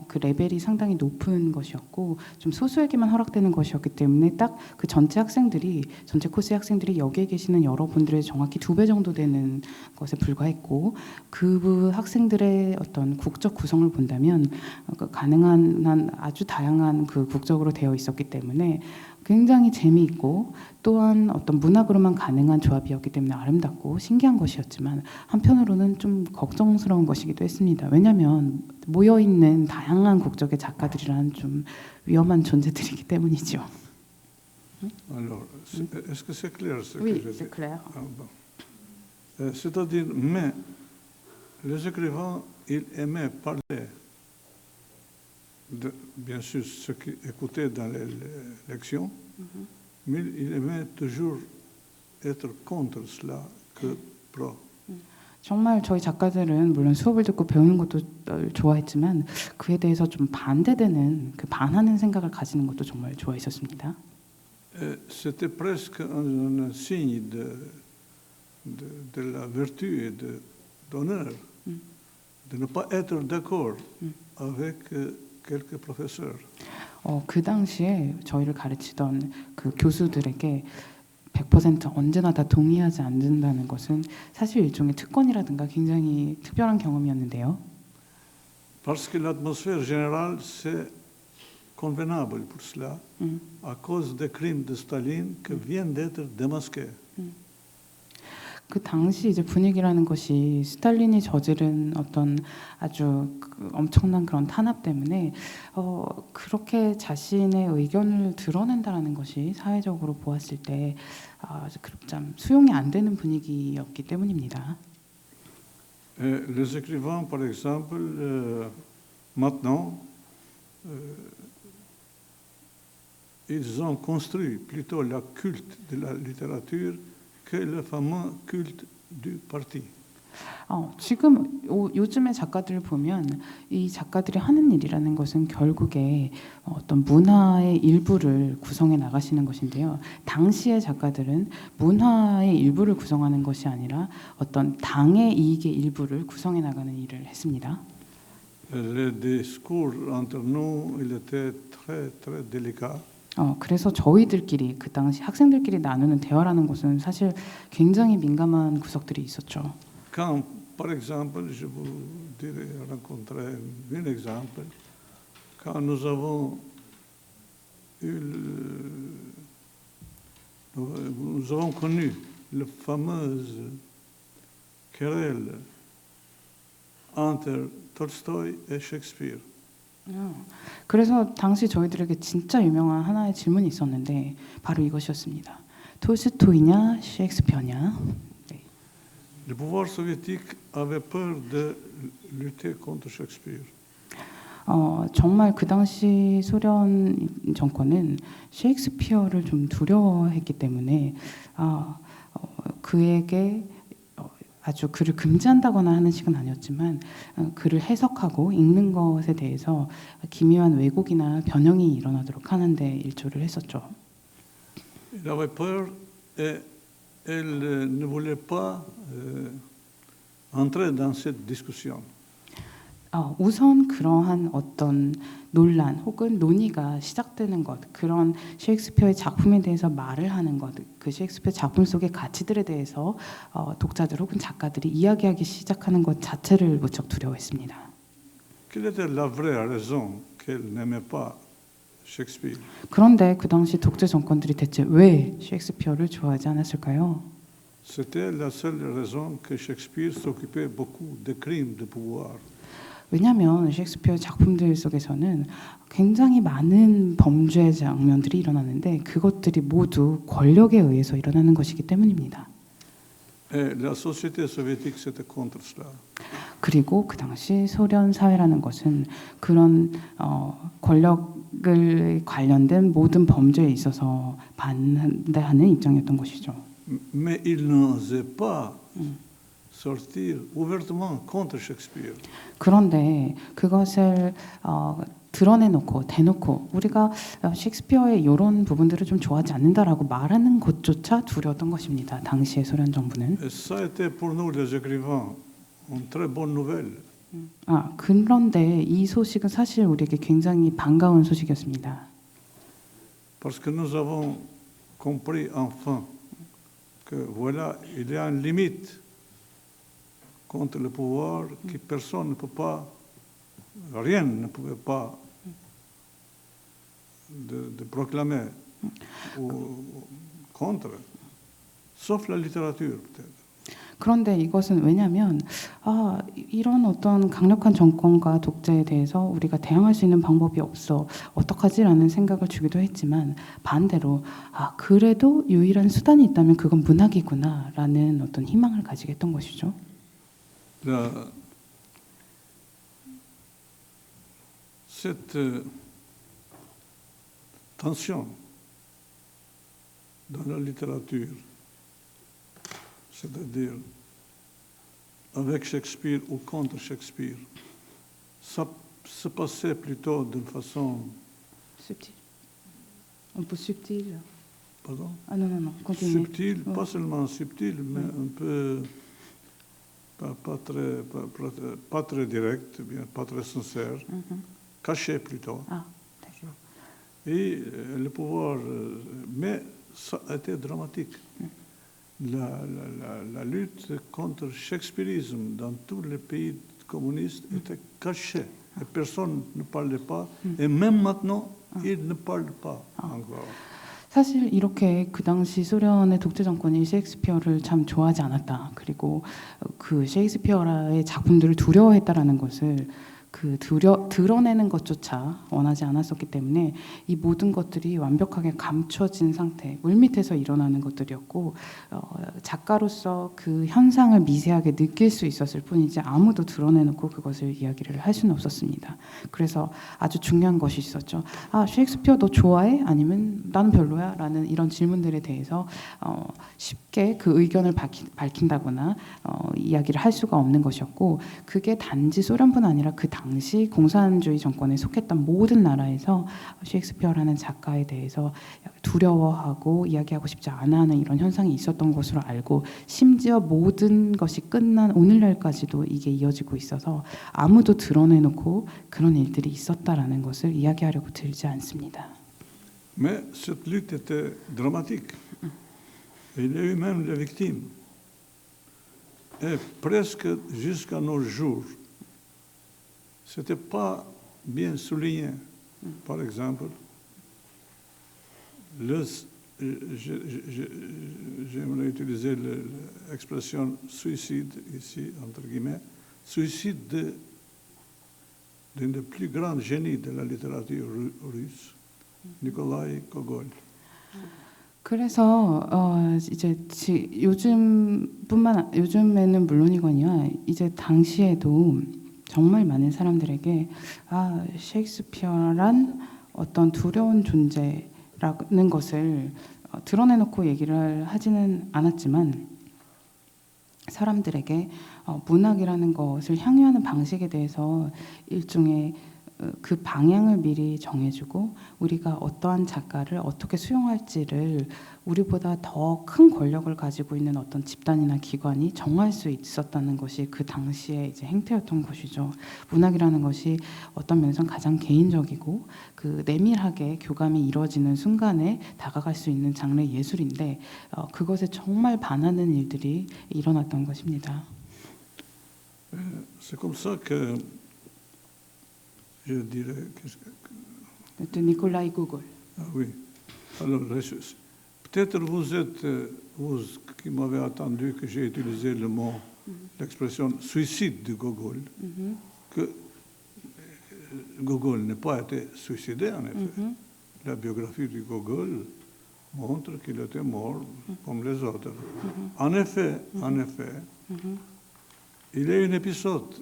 그 레벨이 상당히 높은 것이었고 좀 소수에게만 허락되는 것이었기 때문에 딱 그 전체 코스의 학생들이 여기에 계시는 여러분들의 정확히 2배 정도 되는 것에 불과했고 그 학생들의 어떤 국적 구성을 본다면 가능한 한 아주 다양한 그 국적으로 되어 있었기 때문에 굉장히 재미있고 또한 어떤 문학으로만 가능한 조합이었기 때문에 아름답고 신기한 것이었지만 한편으로는 좀 걱정스러운 것이기도 했습니다. 왜냐하면 모여있는 다양한 국적의 작가들이란 좀 위험한 존재들이기 때문이죠. Alors, est-ce que c'est clair ce Oui, que je dis? c'est clair. Ah, bon. C'est-à-dire, mais les écrivains, ils aimaient parler, bien sûr, ceux qui écoutaient dans les lections, mais ils aimaient toujours être contre cela que pro. 정말 저희 작가들은 물론 수업을 듣고 배우는 것도 좋아했지만 그에 대해서 좀 반대되는 그 반하는 생각을 가지는 것도 정말 좋아했었습니다. C'était presque un signe de la vertu et d'honneur de ne pas être d'accord avec quelques professeurs. 그 당시에 저희를 가르치던 그 교수들에게 100% 언제나 다 동의하지 않는다는 것은 사실 일종의 특권이라든가 굉장히 특별한 경험이었는데요. Parce que l'atmosphère générale, c'est convenable pour cela, à cause des crimes de Staline qui viennent d'être démasqués. 그 당시 이제 분위기라는 것이 스탈린이 저지른 어떤 아주 엄청난 그런 탄압 때문에 그렇게 자신의 의견을 드러낸다라는 것이 사회적으로 보았을 때 좀 수용이 안 되는 분위기였기 때문입니다. Les écrivains, par exemple, maintenant, ils ont construit plutôt la culte de la littérature que le fameux culte du parti. 지금 요즘의 작가들을 보면 이 작가들이 하는 일이라는 것은 결국에 어떤 문화의 일부를 구성해 나가시는 것인데요. 당시의 작가들은 문화의 일부를 구성하는 것이 아니라 어떤 당의 이익의 일부를 구성해 나가는 일을 했습니다. Les discours entre nous, il était très très délicat. 그래서 저희들끼리 그 당시 학생들끼리 나누는 대화라는 것은 사실 굉장히 민감한 구석들이 있었죠. Quand, par exemple, je vous dirais rencontrer un exemple, quand nous avons connu la fameuse querelle entre Tolstoï et Shakespeare. 그래서 당시 저희들에게 진짜 유명한 하나의 질문이 있었는데 바로 이것이었습니다. 톨스토이냐 셰익스피어냐? 네. Le pouvoir soviétique avait peur de lutter contre Shakespeare. 정말 그 당시 소련 정권은 셰익스피어를 좀 두려워했기 때문에 그에게 아주 글을 금지한다거나 하는 식은 아니었지만 글을 해석하고 읽는 것에 대해서 기묘한 왜곡이나 변형이 일어나도록 하는 데 일조를 했었죠. Il avait peur et elle ne voulait pas entrer dans cette discussion. 우선 그러한 어떤 논란 혹은 논의가 시작되는 것, 그런 셰익스피어의 작품에 대해서 말을 하는 것, 그 셰익스피어 작품 속의 가치들에 대해서 독자들 혹은 작가들이 이야기하기 시작하는 것 자체를 무척 두려워했습니다. Quelle était la vraie raison qu'elle n'aimait pas Shakespeare? 그런데 그 당시 독재 정권들이 대체 왜 셰익스피어를 좋아하지 않았을까요? C'était la seule raison que Shakespeare s'occupait beaucoup des crimes de pouvoir. 왜냐하면 셰익스피어 작품들 속에서는 굉장히 많은 범죄 장면들이 일어나는데 그것들이 모두 권력에 의해서 일어나는 것이기 때문입니다. Et la société soviétique c'était contre cela. 그리고 그 당시 소련 사회라는 것은 그런 권력을 관련된 모든 범죄에 있어서 반대하는 입장이었던 것이죠. Mais il n'osait pas sortir ouvertement contre Shakespeare. 그런데 그것을 드러내놓고 대놓고 우리가 셰익스피어의 이런 부분들을 좀 좋아하지 않는다라고 말하는 것조차 두려웠던 것입니다. 당시의 소련 정부는. Et ça était pour nous les écrivains une très bonne nouvelle. 그런데 이 소식은 사실 우리에게 굉장히 반가운 소식이었습니다. Parce que nous avons compris enfin que voilà, il y a une limite contre le pouvoir que personne ne peut pas, rien ne pouvait pas de proclamer ou contre, sauf la littérature peut-être. 그런데 이것은 왜냐하면 이런 어떤 강력한 정권과 독재에 대해서 우리가 대항할 수 있는 방법이 없어 어떡하지라는 생각을 주기도 했지만 반대로 그래도 유일한 수단이 있다면 그건 문학이구나라는 어떤 희망을 가지게 했던 것이죠. Cette tension dans la littérature, c'est-à-dire avec Shakespeare ou contre Shakespeare, ça se passait plutôt d'une façon subtile. Un peu subtile. Pardon? Ah non, continue. Subtile, pas seulement subtile, mais un peu pas très direct, bien, pas très sincère, caché plutôt. d'accord. Et le pouvoir, mais ça a été dramatique. La lutte contre Shakespeareisme dans tous les pays communistes était cachée. Et personne ne parlait pas. Et même maintenant, ils ne parlent pas encore. 사실 이렇게 그 당시 소련의 독재 정권이 셰익스피어를 참 좋아하지 않았다. 그리고 그 셰익스피어의 작품들을 두려워했다라는 것을 드러내는 것조차 원하지 않았었기 때문에 이 모든 것들이 완벽하게 감춰진 상태, 물밑에서 일어나는 것들이었고 작가로서 그 현상을 미세하게 느낄 수 있었을 뿐이지 아무도 드러내놓고 그것을 이야기를 할 수는 없었습니다. 그래서 아주 중요한 것이 있었죠. 셰익스피어 너 좋아해? 아니면 나는 별로야? 라는 이런 질문들에 대해서 쉽게 그 의견을 밝힌다거나 이야기를 할 수가 없는 것이었고 그게 단지 소련뿐 아니라 그 당시 공산주의 정권에 속했던 모든 나라에서 셰익스피어라는 작가에 대해서 두려워하고 이야기하고 싶지 않아 하는 이런 현상이 있었던 것으로 알고 심지어 모든 것이 끝난 오늘날까지도 이게 이어지고 있어서 아무도 드러내놓고 그런 일들이 있었다라는 것을 이야기하려고 들지 않습니다. Mais cette lutte était dramatique. Il y a eu même les victimes. Et presque jusqu'à nos jours, ce n'était pas bien souligné. Par exemple, j'aimerais utiliser l'expression suicide ici, entre guillemets, suicide d'un des plus grands génies de la littérature russe, Nikolai Gogol. 그래서 이제 요즘에는 물론이거니와 이제 당시에도 정말 많은 사람들에게 셰익스피어란 어떤 두려운 존재라는 것을 드러내놓고 얘기를 하지는 않았지만 사람들에게 문학이라는 것을 향유하는 방식에 대해서 일종의 그 방향을 미리 정해주고 우리가 어떠한 작가를 어떻게 수용할지를 우리보다 더 큰 권력을 가지고 있는 어떤 집단이나 기관이 정할 수 있었다는 것이 그 당시의 이제 행태였던 것이죠. 문학이라는 것이 어떤 면에서 가장 개인적이고 그 내밀하게 교감이 이루어지는 순간에 다가갈 수 있는 장르 예술인데 그것에 정말 반하는 일들이 일어났던 것입니다. C'est comme ça que je dirais de Nikolai Gogol. Oui. Alors, peut-être vous qui m'avez entendu que j'ai utilisé le mot, l'expression suicide de Gogol, que Gogol n'a pas été suicidé en effet. La biographie de Gogol montre qu'il était mort comme les autres. En effet, il y a un épisode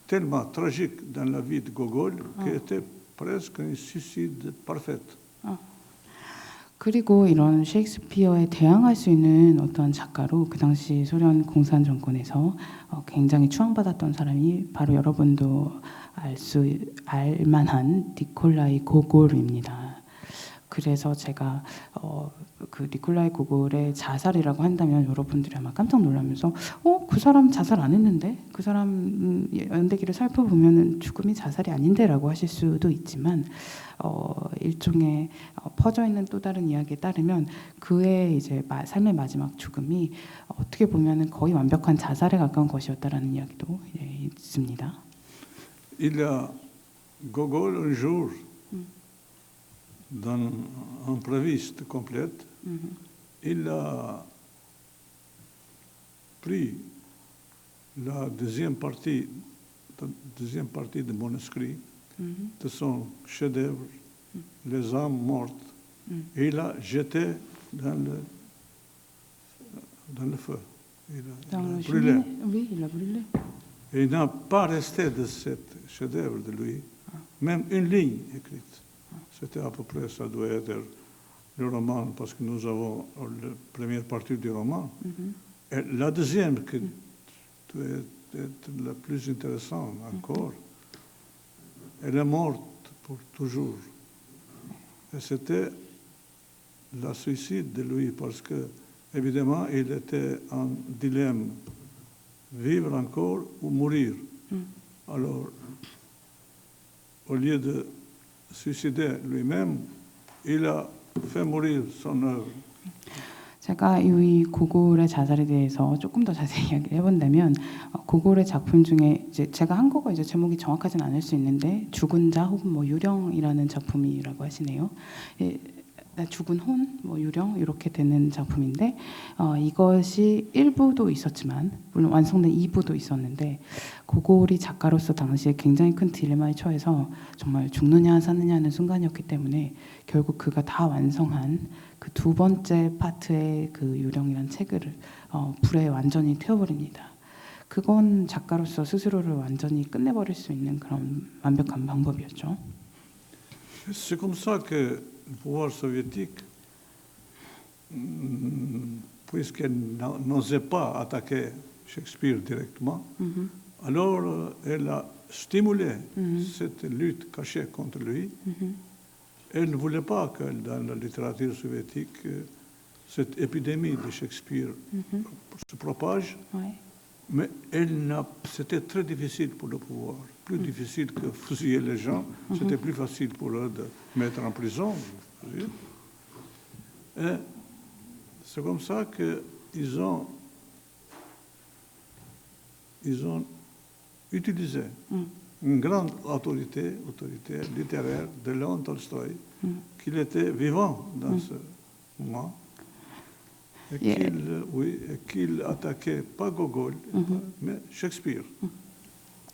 tellement tragique dans la vie de Gogol qui était presque un suicide parfait. 그리고 이런 셰익스피어에 대항할 수 있는 어떤 작가로 그 당시 소련 공산 정권에서 굉장히 추앙받았던 사람이 바로 여러분도 알 만한 니콜라이 고골입니다. 그래서 제가 그 니콜라이 고골의 자살이라고 한다면 여러분들이 아마 깜짝 놀라면서 그 사람 자살 안 했는데 그 사람 연대기를 살펴보면은 죽음이 자살이 아닌데라고 하실 수도 있지만 일종의 퍼져 있는 또 다른 이야기에 따르면 그의 이제 삶의 마지막 죽음이 어떻게 보면은 거의 완벽한 자살에 가까운 것이었다라는 이야기도 있습니다. Il y a Gogol un jour dans impréviste complète, il a pris la deuxième partie de manuscrit de son chef-d'œuvre, Les âmes mortes, et il l'a jeté dans le feu. Il a brûlé. Oui, il a brûlé. Et il n'a pas resté de cette chef-d'œuvre de lui, même une ligne écrite. C'était à peu près, ça doit être le roman, parce que nous avons la première partie du roman. Et la deuxième, qui doit être la plus intéressante encore, elle est morte pour toujours. Et c'était le suicide de lui, parce que, évidemment, il était en dilemme, vivre encore ou mourir. Alors, au lieu de suicider lui-même, il a fait mourir son œuvre. 제가 이 고골의 자살에 대해서 조금 더 자세히 이야기를 해본다면 고골의 작품 중에 이제 제가 한국어 이제 제목이 정확하진 않을 수 있는데 죽은 자 혹은 뭐 유령이라는 작품이라고 하시네요. 예, 죽은 혼, 뭐 유령 이렇게 되는 작품인데 이것이 1부도 있었지만 물론 완성된 2부도 있었는데 고골이 작가로서 당시에 굉장히 큰 딜레마에 처해서 정말 죽느냐 사느냐는 순간이었기 때문에 결국 그가 다 완성한 그 두 번째 파트의 그 유령이라는 책을 불에 완전히 태워버립니다. 그건 작가로서 스스로를 완전히 끝내버릴 수 있는 그런 완벽한 방법이었죠. C'est comme ça que le pouvoir soviétique, puisqu'elle n'osait pas attaquer Shakespeare directement, alors elle a stimulé cette lutte cachée contre lui. Elle ne voulait pas que dans la littérature soviétique, cette épidémie de Shakespeare se propage, mais c'était très difficile pour le pouvoir. Plus difficile que fusiller les gens, c'était plus facile pour eux de mettre en prison. Et c'est comme ça qu'ils ont utilisé une grande autorité littéraire de Léon Tolstoï, qu'il était vivant dans ce moment, et qu'il attaquait pas Gogol, mais Shakespeare.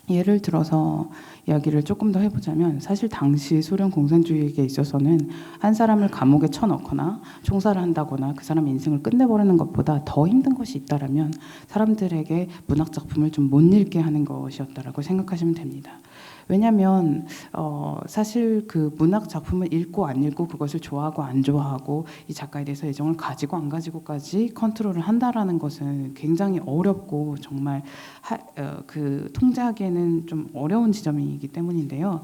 예를 들어서 이야기를 조금 더 해보자면 사실 당시 소련 공산주의에 있어서는 한 사람을 감옥에 쳐넣거나 총살을 한다거나 그 사람의 인생을 끝내버리는 것보다 더 힘든 것이 있다라면 사람들에게 문학 작품을 좀 못 읽게 하는 것이었다라고 생각하시면 됩니다. 왜냐하면 사실 그 문학 작품을 읽고 안 읽고 그것을 좋아하고 안 좋아하고 이 작가에 대해서 애정을 가지고 안 가지고까지 컨트롤을 한다라는 것은 굉장히 어렵고 정말 그 통제하기에는 좀 어려운 지점이기 때문인데요.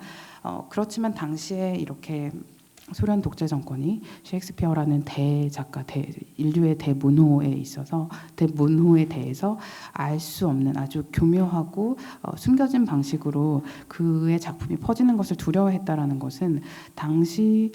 그렇지만 당시에 이렇게 소련 독재 정권이 셰익스피어라는 대작가, 인류의 대문호에 있어서 대문호에 대해서 알 수 없는 아주 교묘하고 숨겨진 방식으로 그의 작품이 퍼지는 것을 두려워했다라는 것은 당시의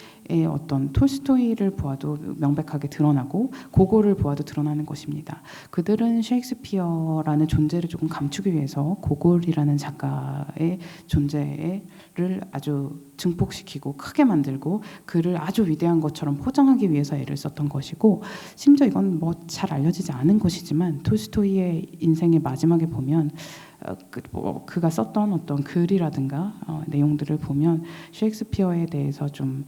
어떤 톨스토이를 보아도 명백하게 드러나고 고골을 보아도 드러나는 것입니다. 그들은 셰익스피어라는 존재를 조금 감추기 위해서 고골이라는 작가의 존재를 아주 증폭시키고 크게 만들고 그를 아주 위대한 것처럼 포장하기 위해서 애를 썼던 것이고 심지어 이건 뭐 잘 알려지지 않은 것이지만 톨스토이의 인생의 마지막에 보면 그가 썼던 어떤 글이라든가 내용들을 보면 셰익스피어에 대해서 좀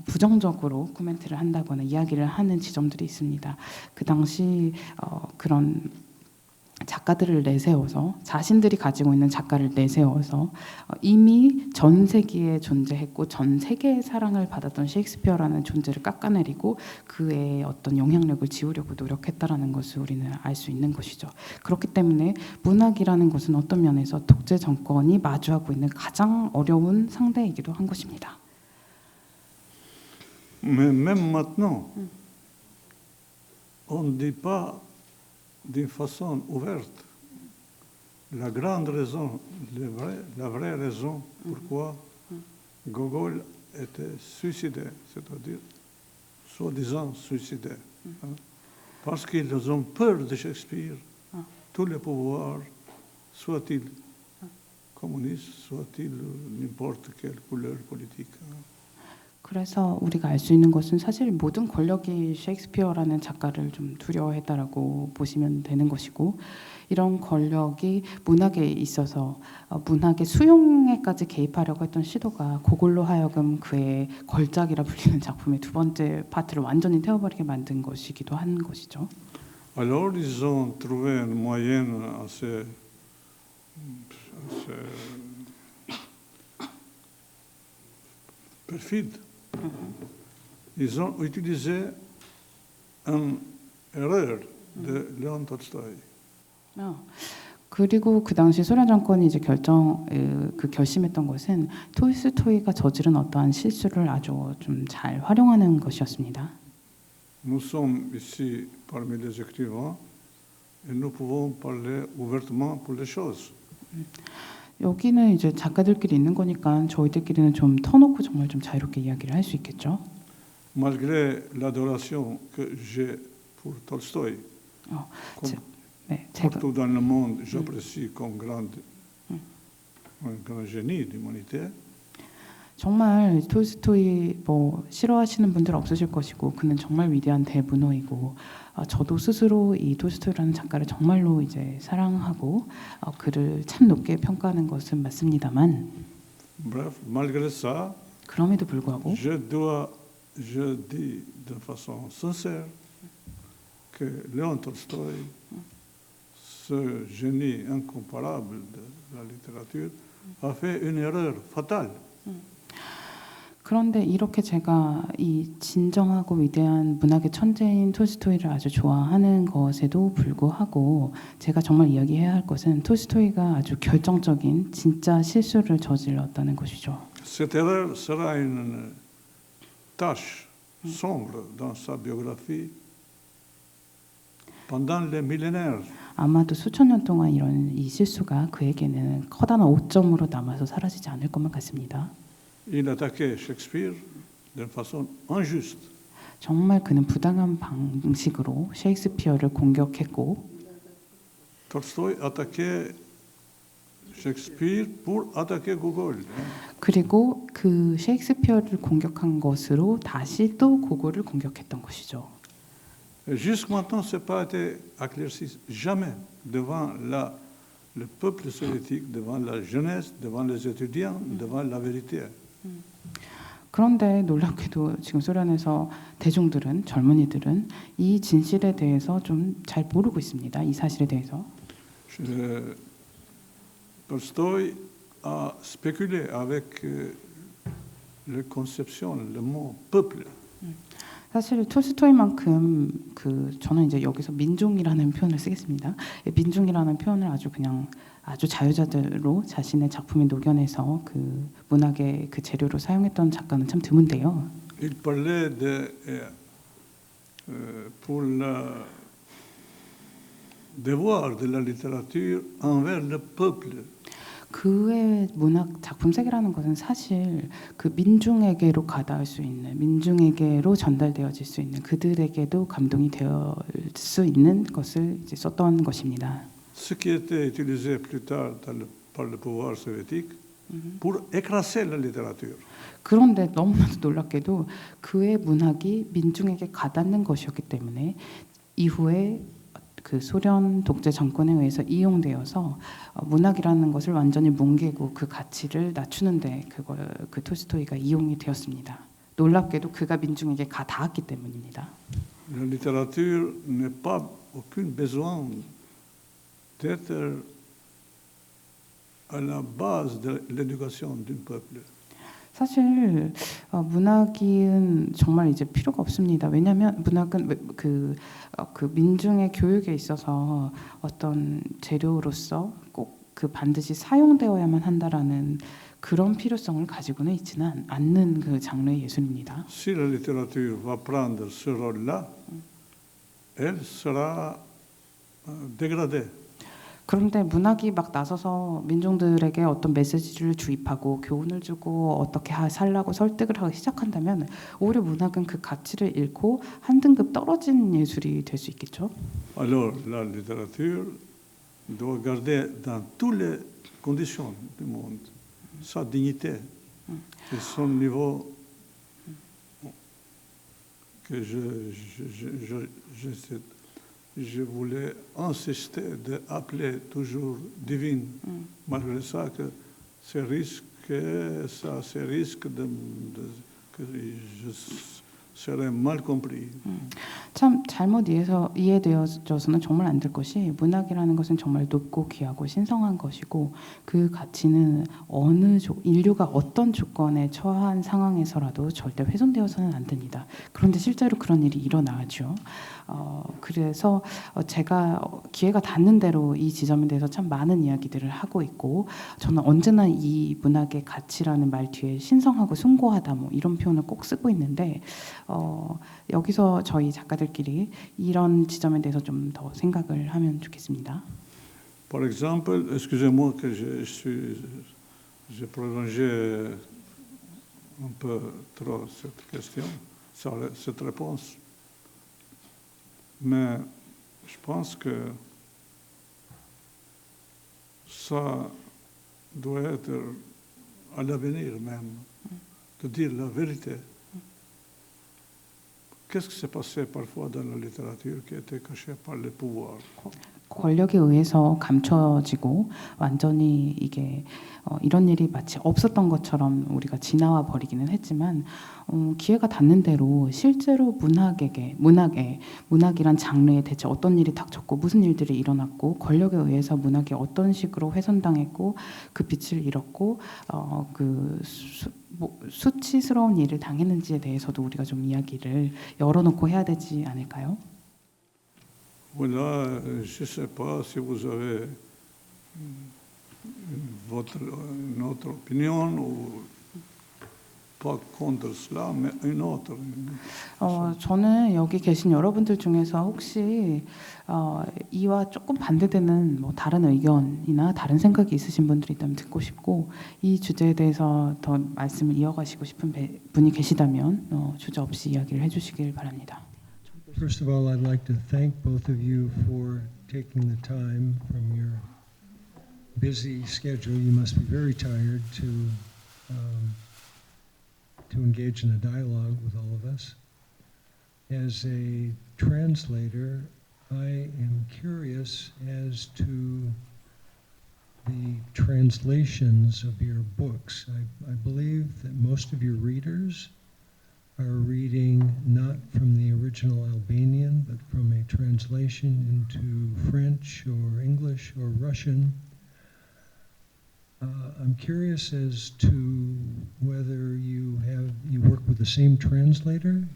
부정적으로 코멘트를 한다거나 이야기를 하는 지점들이 있습니다. 그 당시 그런 작가들을 내세워서 자신들이 가지고 있는 작가를 내세워서 이미 전 세계에 존재했고 전 세계의 사랑을 받았던 셰익스피어라는 존재를 깎아내리고 그의 어떤 영향력을 지우려고 노력했다라는 것을 우리는 알 수 있는 것이죠. 그렇기 때문에 문학이라는 것은 어떤 면에서 독재 정권이 마주하고 있는 가장 어려운 상대이기도 한 것입니다. Mais même maintenant, on ne dit pas d'une façon ouverte la grande raison, la vraie raison pourquoi Gogol était suicidé, c'est-à-dire soi-disant suicidé. Parce qu'ils ont peur de Shakespeare, tous les pouvoirs, soit-il communiste, soit-il n'importe quelle couleur politique. 그래서 우리가 알 수 있는 것은 사실 모든 권력이 셰익스피어라는 작가를 좀 두려워했다라고 보시면 되는 것이고, 이런 권력이 문학에 있어서 문학의 수용에까지 개입하려고 했던 시도가 고골로 하여금 그의 걸작이라 불리는 작품의 두 번째 파트를 완전히 태워버리게 만든 것이기도 한 것이죠. Alors ils ont trouvé une moyenne assez perfide. Ils ont utilisé une erreur de Léon Tolstoï. 그리고 그 당시 소련 정권이 이제 결심했던 것은 톨스토이가 저지른 어떠한 실수를 아주 좀 잘 활용하는 것이었습니다. Nous sommes ici parmi les écrivains et nous pouvons parler ouvertement pour les choses. 여기는 이제 작가들끼리 있는 거니까 저희들끼리는 좀 터놓고 정말 좀 자유롭게 이야기를 할 수 있겠죠. Malgré l'adoration que j'ai pour Tolstoï, partout dans le monde, j'apprécie comme un grand génie d'humanité. 정말 톨스토이 뭐 싫어하시는 분들 없으실 것이고 그는 정말 위대한 대문호이고 저도 스스로 이 톨스토이라는 작가를 정말로 이제 사랑하고 그를 참 높게 평가하는 것은 맞습니다만 Bref, malgré ça, 그럼에도 불구하고 je dis de façon sincère que Léon Tolstoï, ce génie incomparable de la littérature, a fait une erreur fatale. 그런데 이렇게 제가 이 진정하고 위대한 문학의 천재인 톨스토이를 아주 좋아하는 것에도 불구하고 제가 정말 이야기해야 할 것은 톨스토이가 아주 결정적인 진짜 실수를 저질렀다는 것이죠. Cette erreur sera une tache sombre dans sa biographie pendant les millénaires. 아마도 수천 년 동안 이런 이 실수가 그에게는 커다란 오점으로 남아서 사라지지 않을 것만 같습니다. Il attaquait Shakespeare d'une façon injuste. 정말 그는 부당한 방식으로 셰익스피어를 공격했고 Tolstoï attaquait Shakespeare pour attaquer Gogol. 그리고 그 셰익스피어를 공격한 것으로 다시 또 고골을 공격했던 것이죠. Jusqu'à maintenant, ce n'a pas été éclairci. Jamais devant le peuple soviétique, devant la jeunesse, devant les étudiants, devant la vérité. 그런데 놀랍게도 지금 소련에서 대중들은 젊은이들은 이 진실에 대해서 좀 잘 모르고 있습니다. 이 사실에 대해서. Tolstoï a spéculé avec la conception, le mot peuple. 사실 톨스토이만큼 저는 이제 여기서 민중이라는 표현을 쓰겠습니다. 민중이라는 표현을 아주 자유자재로 자신의 작품에 녹여내서 그 문학의 그 재료로 사용했던 작가는 참 드문데요. Il parlait pour le devoir de la littérature envers le peuple. 그의 문학 작품 세계라는 것은 사실 그 민중에게로 가닿을 수 있는, 민중에게로 전달되어질 수 있는, 그들에게도 감동이 되어 수 있는 것을 이제 썼던 것입니다. Ce qui était utilisé plus tard par le pouvoir soviétique pour écraser la littérature. 그런데 너무나도 놀랍게도 그의 문학이 민중에게 가닿는 것이었기 때문에 이후에 그 소련 독재 정권에 의해서 이용되어서 문학이라는 것을 완전히 뭉개고 그 가치를 낮추는데 그 톨스토이가 이용이 되었습니다. 놀랍게도 그가 민중에게 닿았기 때문입니다. La littérature n'a pas aucun besoin d'être à la base de l'éducation d'un peuple. 사실 문학은 정말 이제 필요가 없습니다. 왜냐하면 문학은 그 민중의 교육에 있어서 어떤 재료로서 꼭 그 반드시 사용되어야만 한다라는 그런 필요성을 가지고는 있지는 않는 그 장르의 예술입니다. Si la littérature va prendre ce rôle-là, elle sera dégradée. 그런데 문학이 막 나서서 민중들에게 어떤 메시지를 주입하고 교훈을 주고 어떻게 살라고 설득을 하기 시작한다면 오히려 문학은 그 가치를 잃고 한 등급 떨어진 예술이 될 수 있겠죠. Alors la littérature doit garder dans toutes les conditions du monde sa dignité et son niveau que je voulais insister d'appeler toujours divine, malgré ça que c'est risque que je serais mal compris. 참 잘못 이해되어져서는 정말 안 될 것이 문학이라는 것은 정말 높고 귀하고 신성한 것이고 그 가치는 인류가 어떤 조건에 처한 상황에서라도 절대 훼손되어서는 안 됩니다. 그런데 실제로 그런 일이 일어나죠. 그래서 제가 기회가 닿는 대로 이 지점에 대해서 참 많은 이야기들을 하고 있고 저는 언제나 이 문학의 가치라는 말 뒤에 신성하고 숭고하다 뭐 이런 표현을 꼭 쓰고 있는데 여기서 저희 작가들끼리 이런 지점에 대해서 좀 더 생각을 하면 좋겠습니다. Par exemple, excusez-moi que j'ai prolongé un peu trop cette question, cette réponse. Mais je pense que ça doit être à l'avenir même, de dire la vérité. Qu'est-ce qui s'est passé parfois dans la littérature qui était caché par le pouvoir? 권력에 의해서 감춰지고 완전히 이게 이런 일이 마치 없었던 것처럼 우리가 지나와 버리기는 했지만 기회가 닿는 대로 실제로 문학이란 장르에 대체 어떤 일이 닥쳤고 무슨 일들이 일어났고 권력에 의해서 문학이 어떤 식으로 훼손당했고 그 빛을 잃었고 수치스러운 일을 당했는지에 대해서도 우리가 좀 이야기를 열어놓고 해야 되지 않을까요? Voilà, je ne sais pas si vous avez une autre opinion ou pas contre cela, mais une autre. 저는 여기 계신 여러분들 중에서 혹시 이와 조금 반대되는 뭐 다른 의견이나 다른 생각이 있으신 분들이 있다면 듣고 싶고 이 주제에 대해서 더 말씀을 이어가시고 싶은 분이 계시다면 주저 없이 이야기를 해주시길 바랍니다. First of all, I'd like to thank both of you for taking the time from your busy schedule. You must be very tired to engage in a dialogue with all of us. As a translator, I am curious as to the translations of your books. I believe that most of your readers are reading not from the original Albanian, but from a translation into French or English or Russian. I'm curious as to whether you work with the same translator,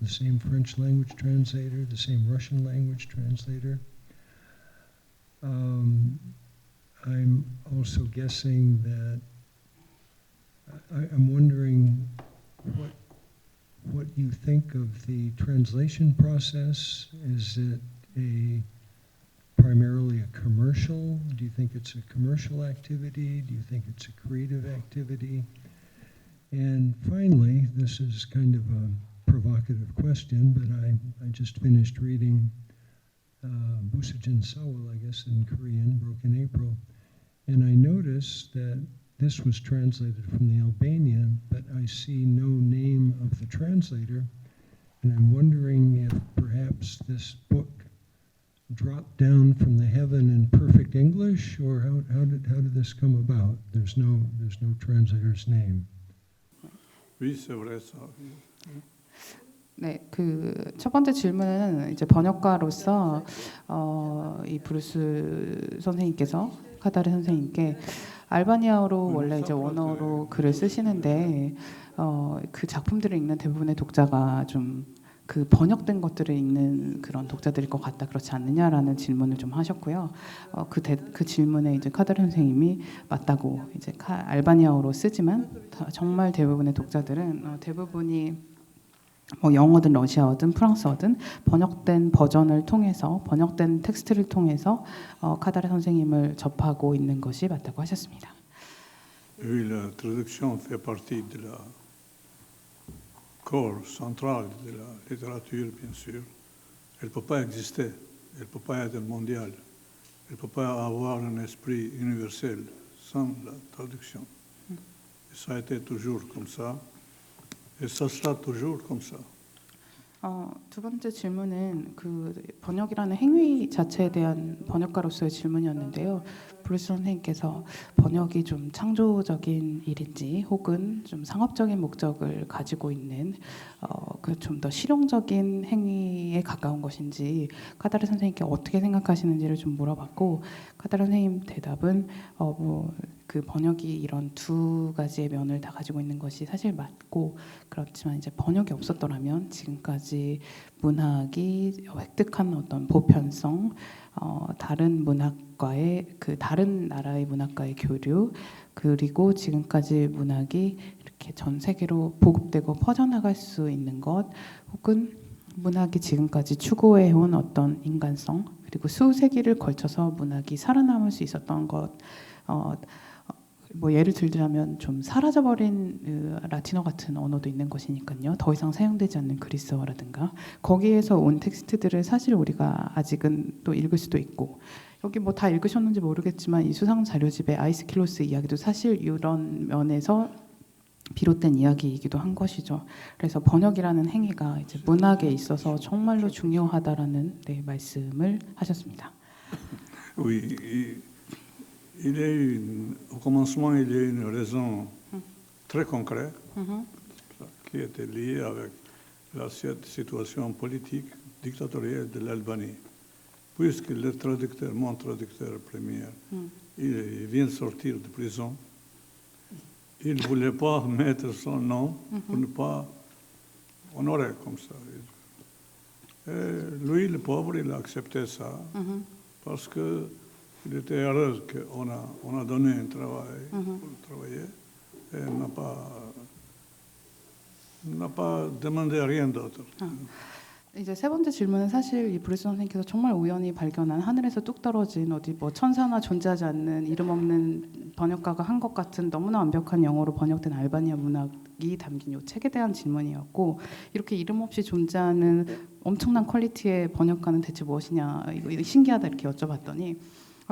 the same French language translator, the same Russian language translator. I'm also guessing that I'm wondering what you think of the translation process. Is it primarily a commercial? Do you think it's a commercial activity? Do you think it's a creative activity? And finally, this is kind of a provocative question, but I just finished reading Busujin Sawal, I guess in Korean, Broken April, and I noticed that this was translated from the Albanian, but I see no name of the translator, and I'm wondering if perhaps this book dropped down from the heaven in perfect English, or how did this come about? There's no translator's name. Oui, c'est vrai ça. 네, 그 첫 번째 질문은 이제 번역가로서 이 브루스 선생님께서 카다르 선생님께 알바니아어로 원래 이제 원어로 글을 쓰시는데 그 작품들을 읽는 대부분의 독자가 좀 그 번역된 것들을 읽는 그런 독자들일 것 같다 그렇지 않느냐라는 질문을 좀 하셨고요. 그 질문에 이제 카다르 선생님이 맞다고 이제 알바니아어로 쓰지만 정말 대부분의 독자들은 대부분이 뭐 영어든 러시아어든 프랑스어든 번역된 버전을 통해서 번역된 텍스트를 통해서 카다르 선생님을 접하고 있는 것이 맞다고 하셨습니다. Oui, la traduction fait partie de la corps central de la littérature, bien sûr. Elle ne peut pas exister, elle ne peut pas être mondiale, elle ne peut pas avoir un esprit universel sans la traduction. Et ça a été toujours comme ça. Et ça sera toujours comme ça. 두 번째 질문은 그 번역이라는 행위 자체에 대한 번역가로서의 질문이었는데요. 브루스 선생님께서 번역이 좀 창조적인 일인지 혹은 좀 상업적인 목적을 가지고 있는 그 좀 더 실용적인 행위에 가까운 것인지 카다르 선생님께 어떻게 생각하시는지를 좀 물어봤고, 카다르 선생님 대답은 그 번역이 이런 두 가지의 면을 다 가지고 있는 것이 사실 맞고, 그렇지만 이제 번역이 없었더라면 지금까지 문학이 획득한 어떤 보편성, 다른 문학과의 그 다른 나라의 문학과의 교류, 그리고 지금까지 문학이 이렇게 전 세계로 보급되고 퍼져나갈 수 있는 것, 혹은 문학이 지금까지 추구해온 어떤 인간성, 그리고 수세기를 걸쳐서 문학이 살아남을 수 있었던 것, 뭐 예를 들자면 좀 사라져버린 라틴어 같은 언어도 있는 것이니까요. 더 이상 사용되지 않는 그리스어라든가 거기에서 온 텍스트들을 사실 우리가 아직은 또 읽을 수도 있고, 여기 뭐 다 읽으셨는지 모르겠지만 이 수상 자료집의 아이스킬로스 이야기도 사실 이런 면에서 비롯된 이야기이기도 한 것이죠. 그래서 번역이라는 행위가 이제 문학에 있어서 정말로 중요하다라는 말씀을 하셨습니다. Oui, il y a au commencement, il y a une raison très concrète qui était liée avec la situation politique dictatoriale de l'Albanie. Puisque le traducteur, mon traducteur premier, il vient de sortir de prison, il ne voulait pas mettre son nom pour ne pas honorer comme ça. Et lui, le pauvre, il a accepté ça parce qu'il était heureux qu'on a donné un travail pour travailler et n'a pas demandé rien d'autre. 이제 세 번째 질문은 사실 이 브루스 선생님께서 정말 우연히 발견한 하늘에서 뚝 떨어진 어디 뭐 천사나 존재하지 않는 이름 없는 번역가가 한 것 같은 너무나 완벽한 영어로 번역된 알바니아 문학이 담긴 이 책에 대한 질문이었고, 이렇게 이름 없이 존재하는 엄청난 퀄리티의 번역가는 대체 무엇이냐, 이거 신기하다 이렇게 여쭤봤더니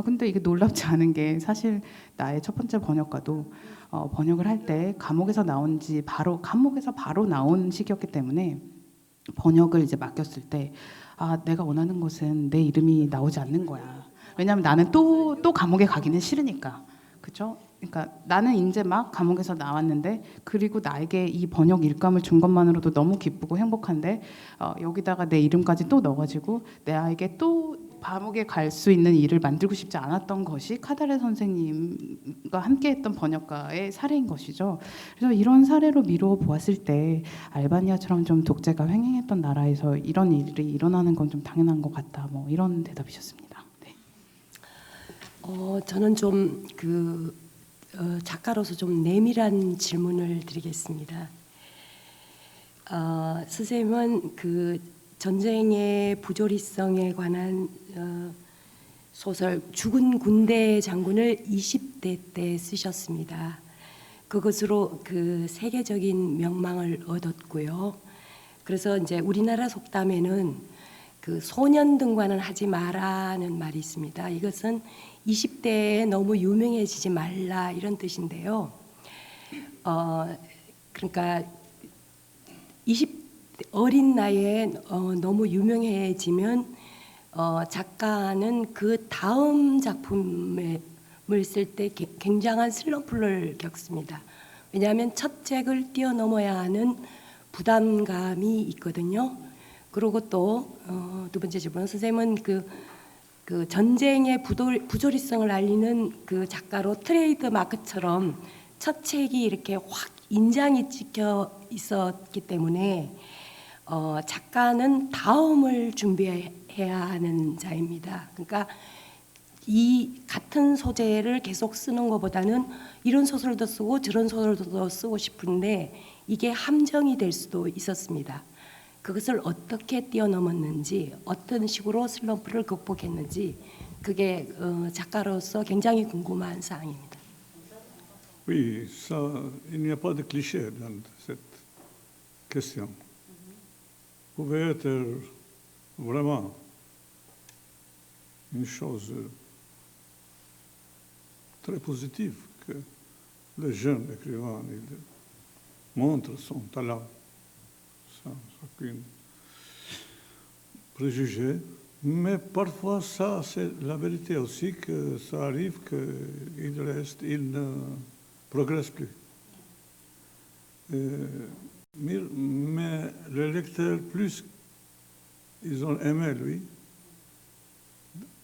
근데 이게 놀랍지 않은 게 사실 나의 첫 번째 번역가도 번역을 할 때 감옥에서 바로 나온 시기였기 때문에 번역을 이제 맡겼을 때 내가 원하는 것은 내 이름이 나오지 않는 거야. 왜냐하면 나는 또 감옥에 가기는 싫으니까. 그렇죠? 그러니까 나는 이제 막 감옥에서 나왔는데, 그리고 나에게 이 번역 일감을 준 것만으로도 너무 기쁘고 행복한데 여기다가 내 이름까지 또 넣어가지고 내에게 또 감옥에 갈 수 있는 일을 만들고 싶지 않았던 것이 카다레 선생님과 함께했던 번역가의 사례인 것이죠. 그래서 이런 사례로 미루어 보았을 때 알바니아처럼 좀 독재가 횡행했던 나라에서 이런 일이 일어나는 건 좀 당연한 것 같다. 뭐 이런 대답이셨습니다. 네. 저는 좀 작가로서 좀 내밀한 질문을 드리겠습니다. 선생님은 전쟁의 부조리성에 관한 소설 죽은 군대 장군을 20대 때 쓰셨습니다. 그것으로 세계적인 명망을 얻었고요. 그래서 이제 우리나라 속담에는 소년 등과는 하지 마라는 말이 있습니다. 이것은 20대에 너무 유명해지지 말라 이런 뜻인데요. 그러니까 어린 나이에 너무 유명해지면 작가는 그 다음 작품을 쓸 때 굉장한 슬럼프를 겪습니다. 왜냐하면 첫 책을 뛰어넘어야 하는 부담감이 있거든요. 그리고 또 두 번째 질문, 선생님은 그 전쟁의 부조리성을 알리는 그 작가로 트레이드 마크처럼 첫 책이 이렇게 확 인장이 찍혀 있었기 때문에 작가는 다음을 준비해야 하는 자입니다. 그러니까 이 같은 소재를 계속 쓰는 것보다는 이런 소설도 쓰고 저런 소설도 쓰고 싶은데 이게 함정이 될 수도 있었습니다. 그것을 어떻게 뛰어넘었는지, 어떤 식으로 슬럼프를 극복했는지, 그게 작가로서 굉장히 궁금한 사항입니다. Oui, ça, il n'y a pas de cliché dans cette question. Vous pouvez être vraiment une chose très positive que le jeune écrivain il montre son talent sans aucune préjugés, mais parfois ça, c'est la vérité aussi que ça arrive qu'il ne progresse plus. Mais les lecteurs, plus ils ont aimé lui,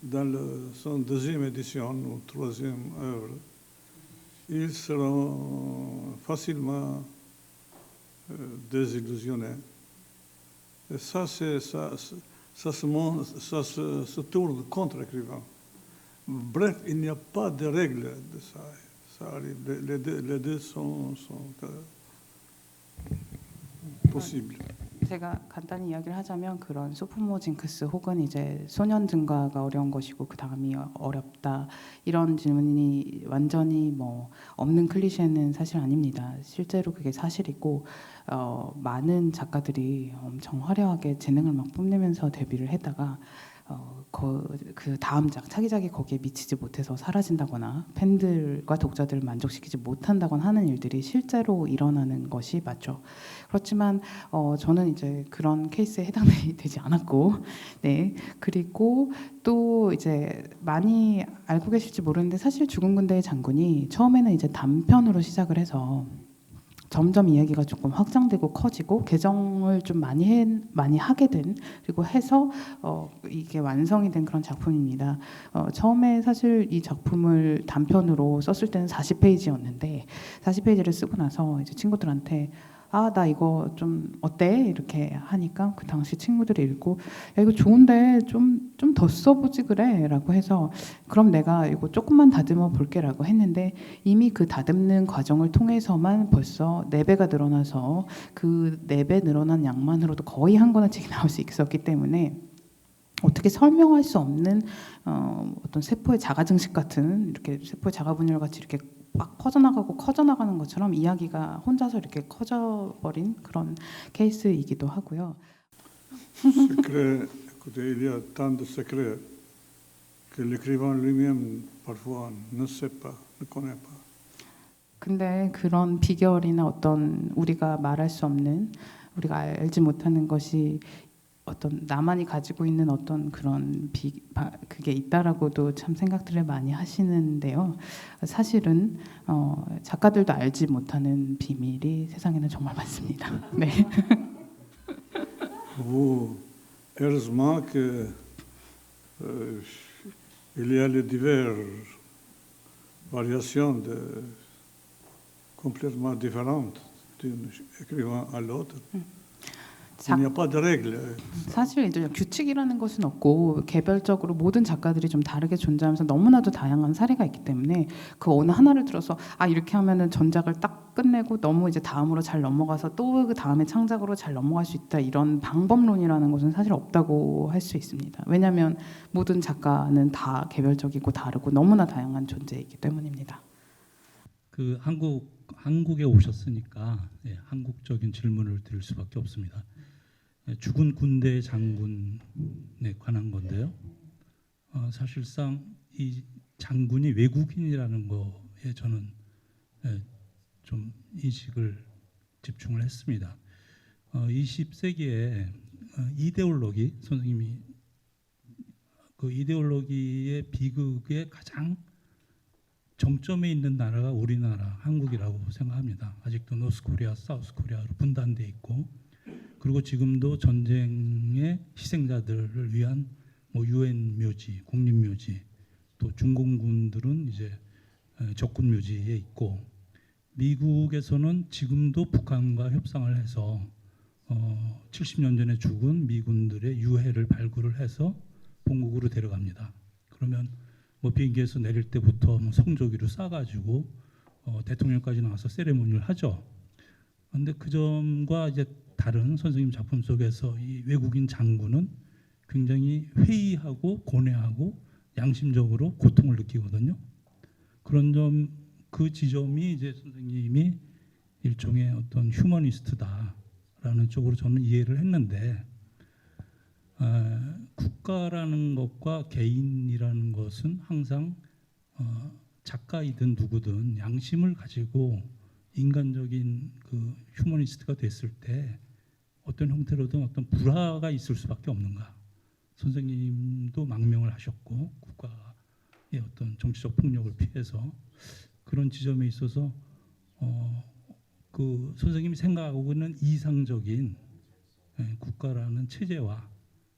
dans son deuxième édition ou troisième œuvre, ils seront facilement désillusionnés. Et ça se tourne contre l'écrivain. Bref, il n'y a pas de règle de ça. Ça arrive. Les deux sont possibles. 제가 간단히 이야기를 하자면 그런 소포모 징크스 혹은 이제 소년 증가가 어려운 것이고 그 다음이 어렵다 이런 질문이 완전히 뭐 없는 클리셰는 사실 아닙니다. 실제로 그게 사실이고 많은 작가들이 엄청 화려하게 재능을 막 뽐내면서 데뷔를 했다가 그 다음 작 차기작이 거기에 미치지 못해서 사라진다거나 팬들과 독자들을 만족시키지 못한다거나 하는 일들이 실제로 일어나는 것이 맞죠. 그렇지만 저는 이제 그런 케이스에 해당이 되지 않았고, 네. 그리고 또 이제 많이 알고 계실지 모르는데 사실 죽은 군대의 장군이 처음에는 이제 단편으로 시작을 해서 점점 이야기가 조금 확장되고 커지고 개정을 좀 많이 하게 된 그리고 해서 이게 완성이 된 그런 작품입니다. 처음에 사실 이 작품을 단편으로 썼을 때는 40페이지였는데 40페이지를 쓰고 나서 이제 친구들한테 나 이거 좀 어때? 이렇게 하니까 그 당시 친구들이 읽고 야 이거 좋은데 좀 더 써보지 그래 라고 해서 그럼 내가 이거 조금만 다듬어 볼게 라고 했는데 이미 그 다듬는 과정을 통해서만 벌써 4배가 늘어나서 그 4배 늘어난 양만으로도 거의 한 권의 책이 나올 수 있었기 때문에 어떻게 설명할 수 없는 어떤 세포의 자가 증식 같은 이렇게 세포의 자가 분열 같이 이렇게 막 퍼져나가고 커져나가는 것처럼 이야기가 혼자서 이렇게 커져버린 그런 케이스이기도 하고요. Secret, écoutez, il y a tant de secrets que l'écrivain lui-même parfois ne sait pas, ne connaît pas. 근데 그런 비결이나 어떤 우리가 말할 수 없는 우리가 알지 못하는 것이 어떤 나만이 가지고 있는 어떤 그런 그게 있다라고도 참 생각들을 많이 하시는데요. 사실은 작가들도 알지 못하는 비밀이 세상에는 정말 많습니다. 네. Heureusement que il y a les diverses variations complètement différentes d'un écrivain à l'autre. Il n'y a pas de règle. 사실 이제 규칙이라는 것은 없고 개별적으로 모든 작가들이 좀 다르게 존재하면서 너무나도 다양한 사례가 있기 때문에 그 어느 하나를 들어서 이렇게 하면은 전작을 딱 끝내고 너무 이제 다음으로 잘 넘어가서 또 그 다음에 창작으로 잘 넘어갈 수 있다 이런 방법론이라는 것은 사실 없다고 할 수 있습니다. 왜냐하면 모든 작가는 다 개별적이고 다르고 너무나 다양한 존재이기 때문입니다. 그 한국에 오셨으니까 한국적인 질문을 드릴 수밖에 없습니다. 죽은 군대 장군에 관한 건데요. 사실상 이 장군이 외국인이라는 거에 저는 좀 인식을 집중을 했습니다. 20세기에 이데올로기 선생님이 그 이데올로기의 비극의 가장 정점에 있는 나라가 우리나라 한국이라고 생각합니다. 아직도 노스코리아, 사우스코리아로 분단돼 있고 그리고 지금도 전쟁의 희생자들을 위한 뭐 유엔 묘지, 국립 묘지, 또 중공군들은 이제 적군 묘지에 있고 미국에서는 지금도 북한과 협상을 해서 70년 전에 죽은 미군들의 유해를 발굴을 해서 본국으로 데려갑니다. 그러면 뭐 비행기에서 내릴 때부터 뭐 성조기로 싸가지고 대통령까지 나와서 세레모니를 하죠. 그런데 그 점과 이제 다른 선생님 작품 속에서 이 외국인 장군은 굉장히 회의하고 고뇌하고 양심적으로 고통을 느끼거든요. 그런 점, 그 지점이 이제 선생님이 일종의 어떤 휴머니스트다라는 쪽으로 저는 이해를 했는데 국가라는 것과 개인이라는 것은 항상 작가이든 누구든 양심을 가지고 인간적인 그 휴머니스트가 됐을 때 어떤 형태로든 어떤 불화가 있을 수밖에 없는가. 선생님도 망명을 하셨고 국가의 어떤 정치적 폭력을 피해서 그런 지점에 있어서 그 선생님이 생각하고 있는 이상적인 국가라는 체제와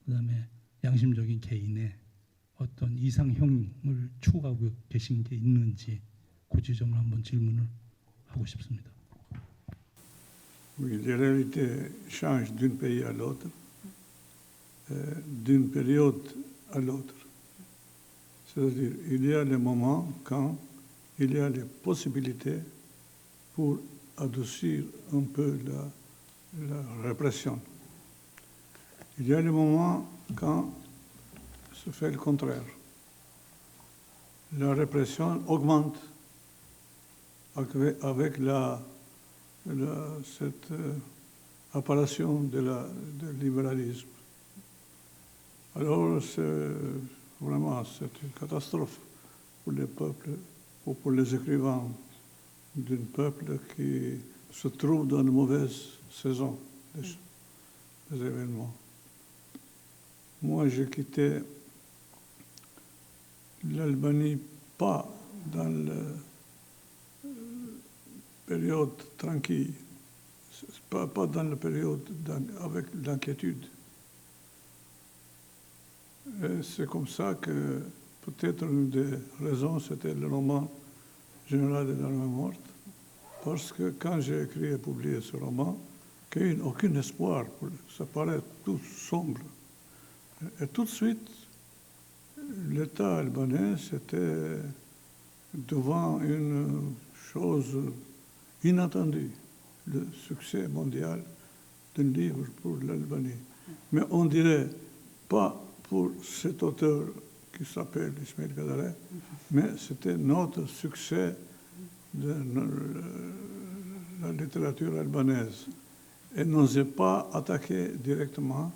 그다음에 양심적인 개인의 어떤 이상형을 추구하고 계신 게 있는지 그 지점을 한번 질문을 하고 싶습니다. Oui, les réalités changent d'un pays à l'autre, d'une période à l'autre. C'est-à-dire, il y a des moments quand il y a les possibilités pour adoucir un peu la répression. Il y a des moments quand se fait le contraire. La répression augmente avec cette apparition du libéralisme. Alors, vraiment, c'est une catastrophe pour les peuples ou pour les écrivains d'un peuple qui se trouve dans une mauvaise saison des événements. Moi, j'ai quitté l'Albanie pas dans la période tranquille, pas dans la période avec l'inquiétude. C'est comme ça que peut-être une des raisons, c'était le roman Général de l'armée morte, parce que quand j'ai écrit et publié ce roman, qu'il n'y a aucun espoir, ça paraît tout sombre. Et tout de suite, l'État albanais était devant une chose inattendue, le succès mondial d'un livre pour l'Albanie. Mais on dirait pas pour cet auteur qui s'appelle Ismail Kadare, mais c'était notre succès de la littérature albanaise. Et n'osait pas attaquer directement,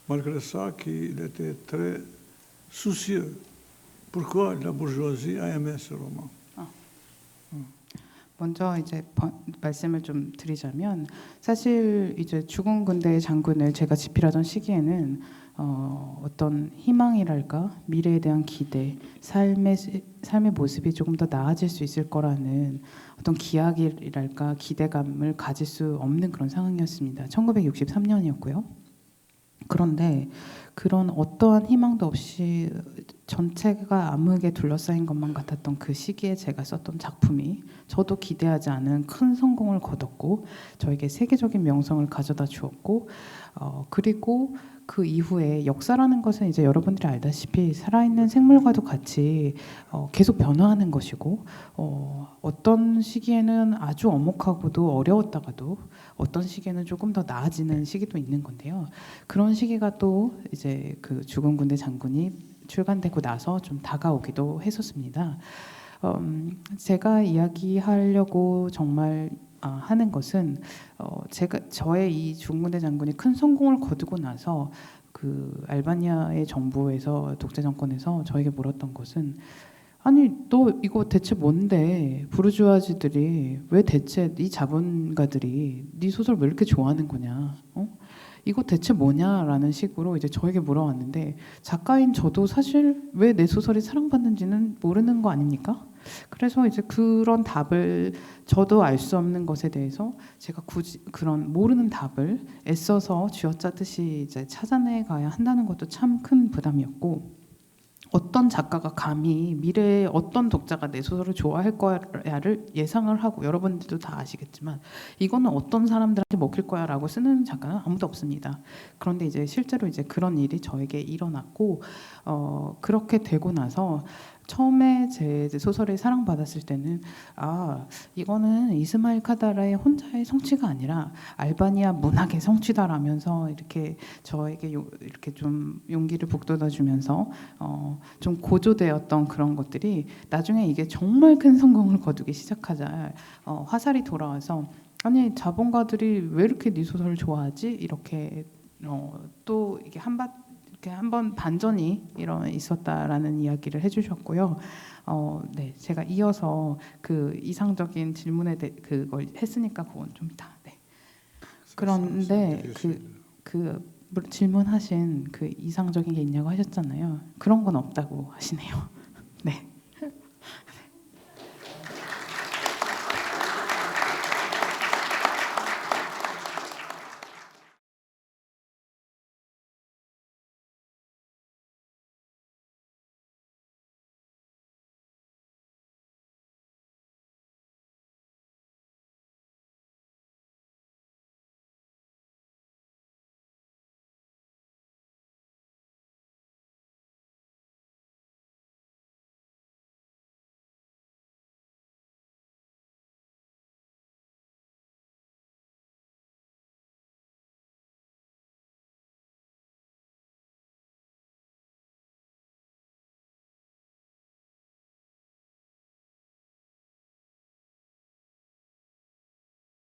malgré ça qu'il était très soucieux. Pourquoi la bourgeoisie a aimé ce roman? 먼저 이제 말씀을 좀 드리자면 사실 이제 죽은 군대의 장군을 제가 집필하던 시기에는 어떤 희망이랄까 미래에 대한 기대, 삶의 모습이 조금 더 나아질 수 있을 거라는 어떤 기약이랄까 기대감을 가질 수 없는 그런 상황이었습니다. 1963년이었고요. 그런데 그런 어떠한 희망도 없이 전체가 암흑에 둘러싸인 것만 같았던 그 시기에 제가 썼던 작품이 저도 기대하지 않은 큰 성공을 거뒀고 저에게 세계적인 명성을 가져다 주었고 그리고 그 이후에 역사라는 것은 이제 여러분들이 알다시피 살아있는 생물과도 같이 계속 변화하는 것이고 어떤 시기에는 아주 엄혹하고도 어려웠다가도 어떤 시기에는 조금 더 나아지는 시기도 있는 건데요. 그런 시기가 또 이제 그 죽은 군대 장군이 출간되고 나서 좀 다가오기도 했었습니다. 제가 이야기하려고 정말 하는 것은 저의 이 죽은 군대 장군이 큰 성공을 거두고 나서 그 알바니아의 정부에서 독재 정권에서 저에게 물었던 것은 아니 너 이거 대체 뭔데 부르주아지들이 왜 대체 이 자본가들이 네 소설 왜 이렇게 좋아하는 거냐? 이거 대체 뭐냐라는 식으로 이제 저에게 물어왔는데 작가인 저도 사실 왜 내 소설이 사랑받는지는 모르는 거 아닙니까? 그래서 이제 그런 답을 저도 알 수 없는 것에 대해서 제가 굳이 그런 모르는 답을 애써서 쥐어짜듯이 이제 찾아내 가야 한다는 것도 참 큰 부담이었고 어떤 작가가 감히 미래에 어떤 독자가 내 소설을 좋아할 거야를 예상을 하고 여러분들도 다 아시겠지만 이거는 어떤 사람들한테 먹힐 거야라고 쓰는 작가는 아무도 없습니다. 그런데 이제 실제로 이제 그런 일이 저에게 일어났고 그렇게 되고 나서 처음에 제 소설이 사랑받았을 때는 이거는 이스마일 카다라의 혼자의 성취가 아니라 알바니아 문학의 성취다라면서 이렇게 저에게 이렇게 좀 용기를 북돋아주면서 좀 고조되었던 그런 것들이 나중에 이게 정말 큰 성공을 거두기 시작하자 화살이 돌아와서 아니 자본가들이 왜 이렇게 네 소설을 좋아하지? 이렇게 또 이게 한번 반전이 있었다라는 이야기를 해주셨고요. 네, 제가 이어서 그 이상적인 질문에 그걸 했으니까 그건 좀 이따. 네. 그런데 그 질문하신 그 이상적인 게 있냐고 하셨잖아요. 그런 건 없다고 하시네요. 네.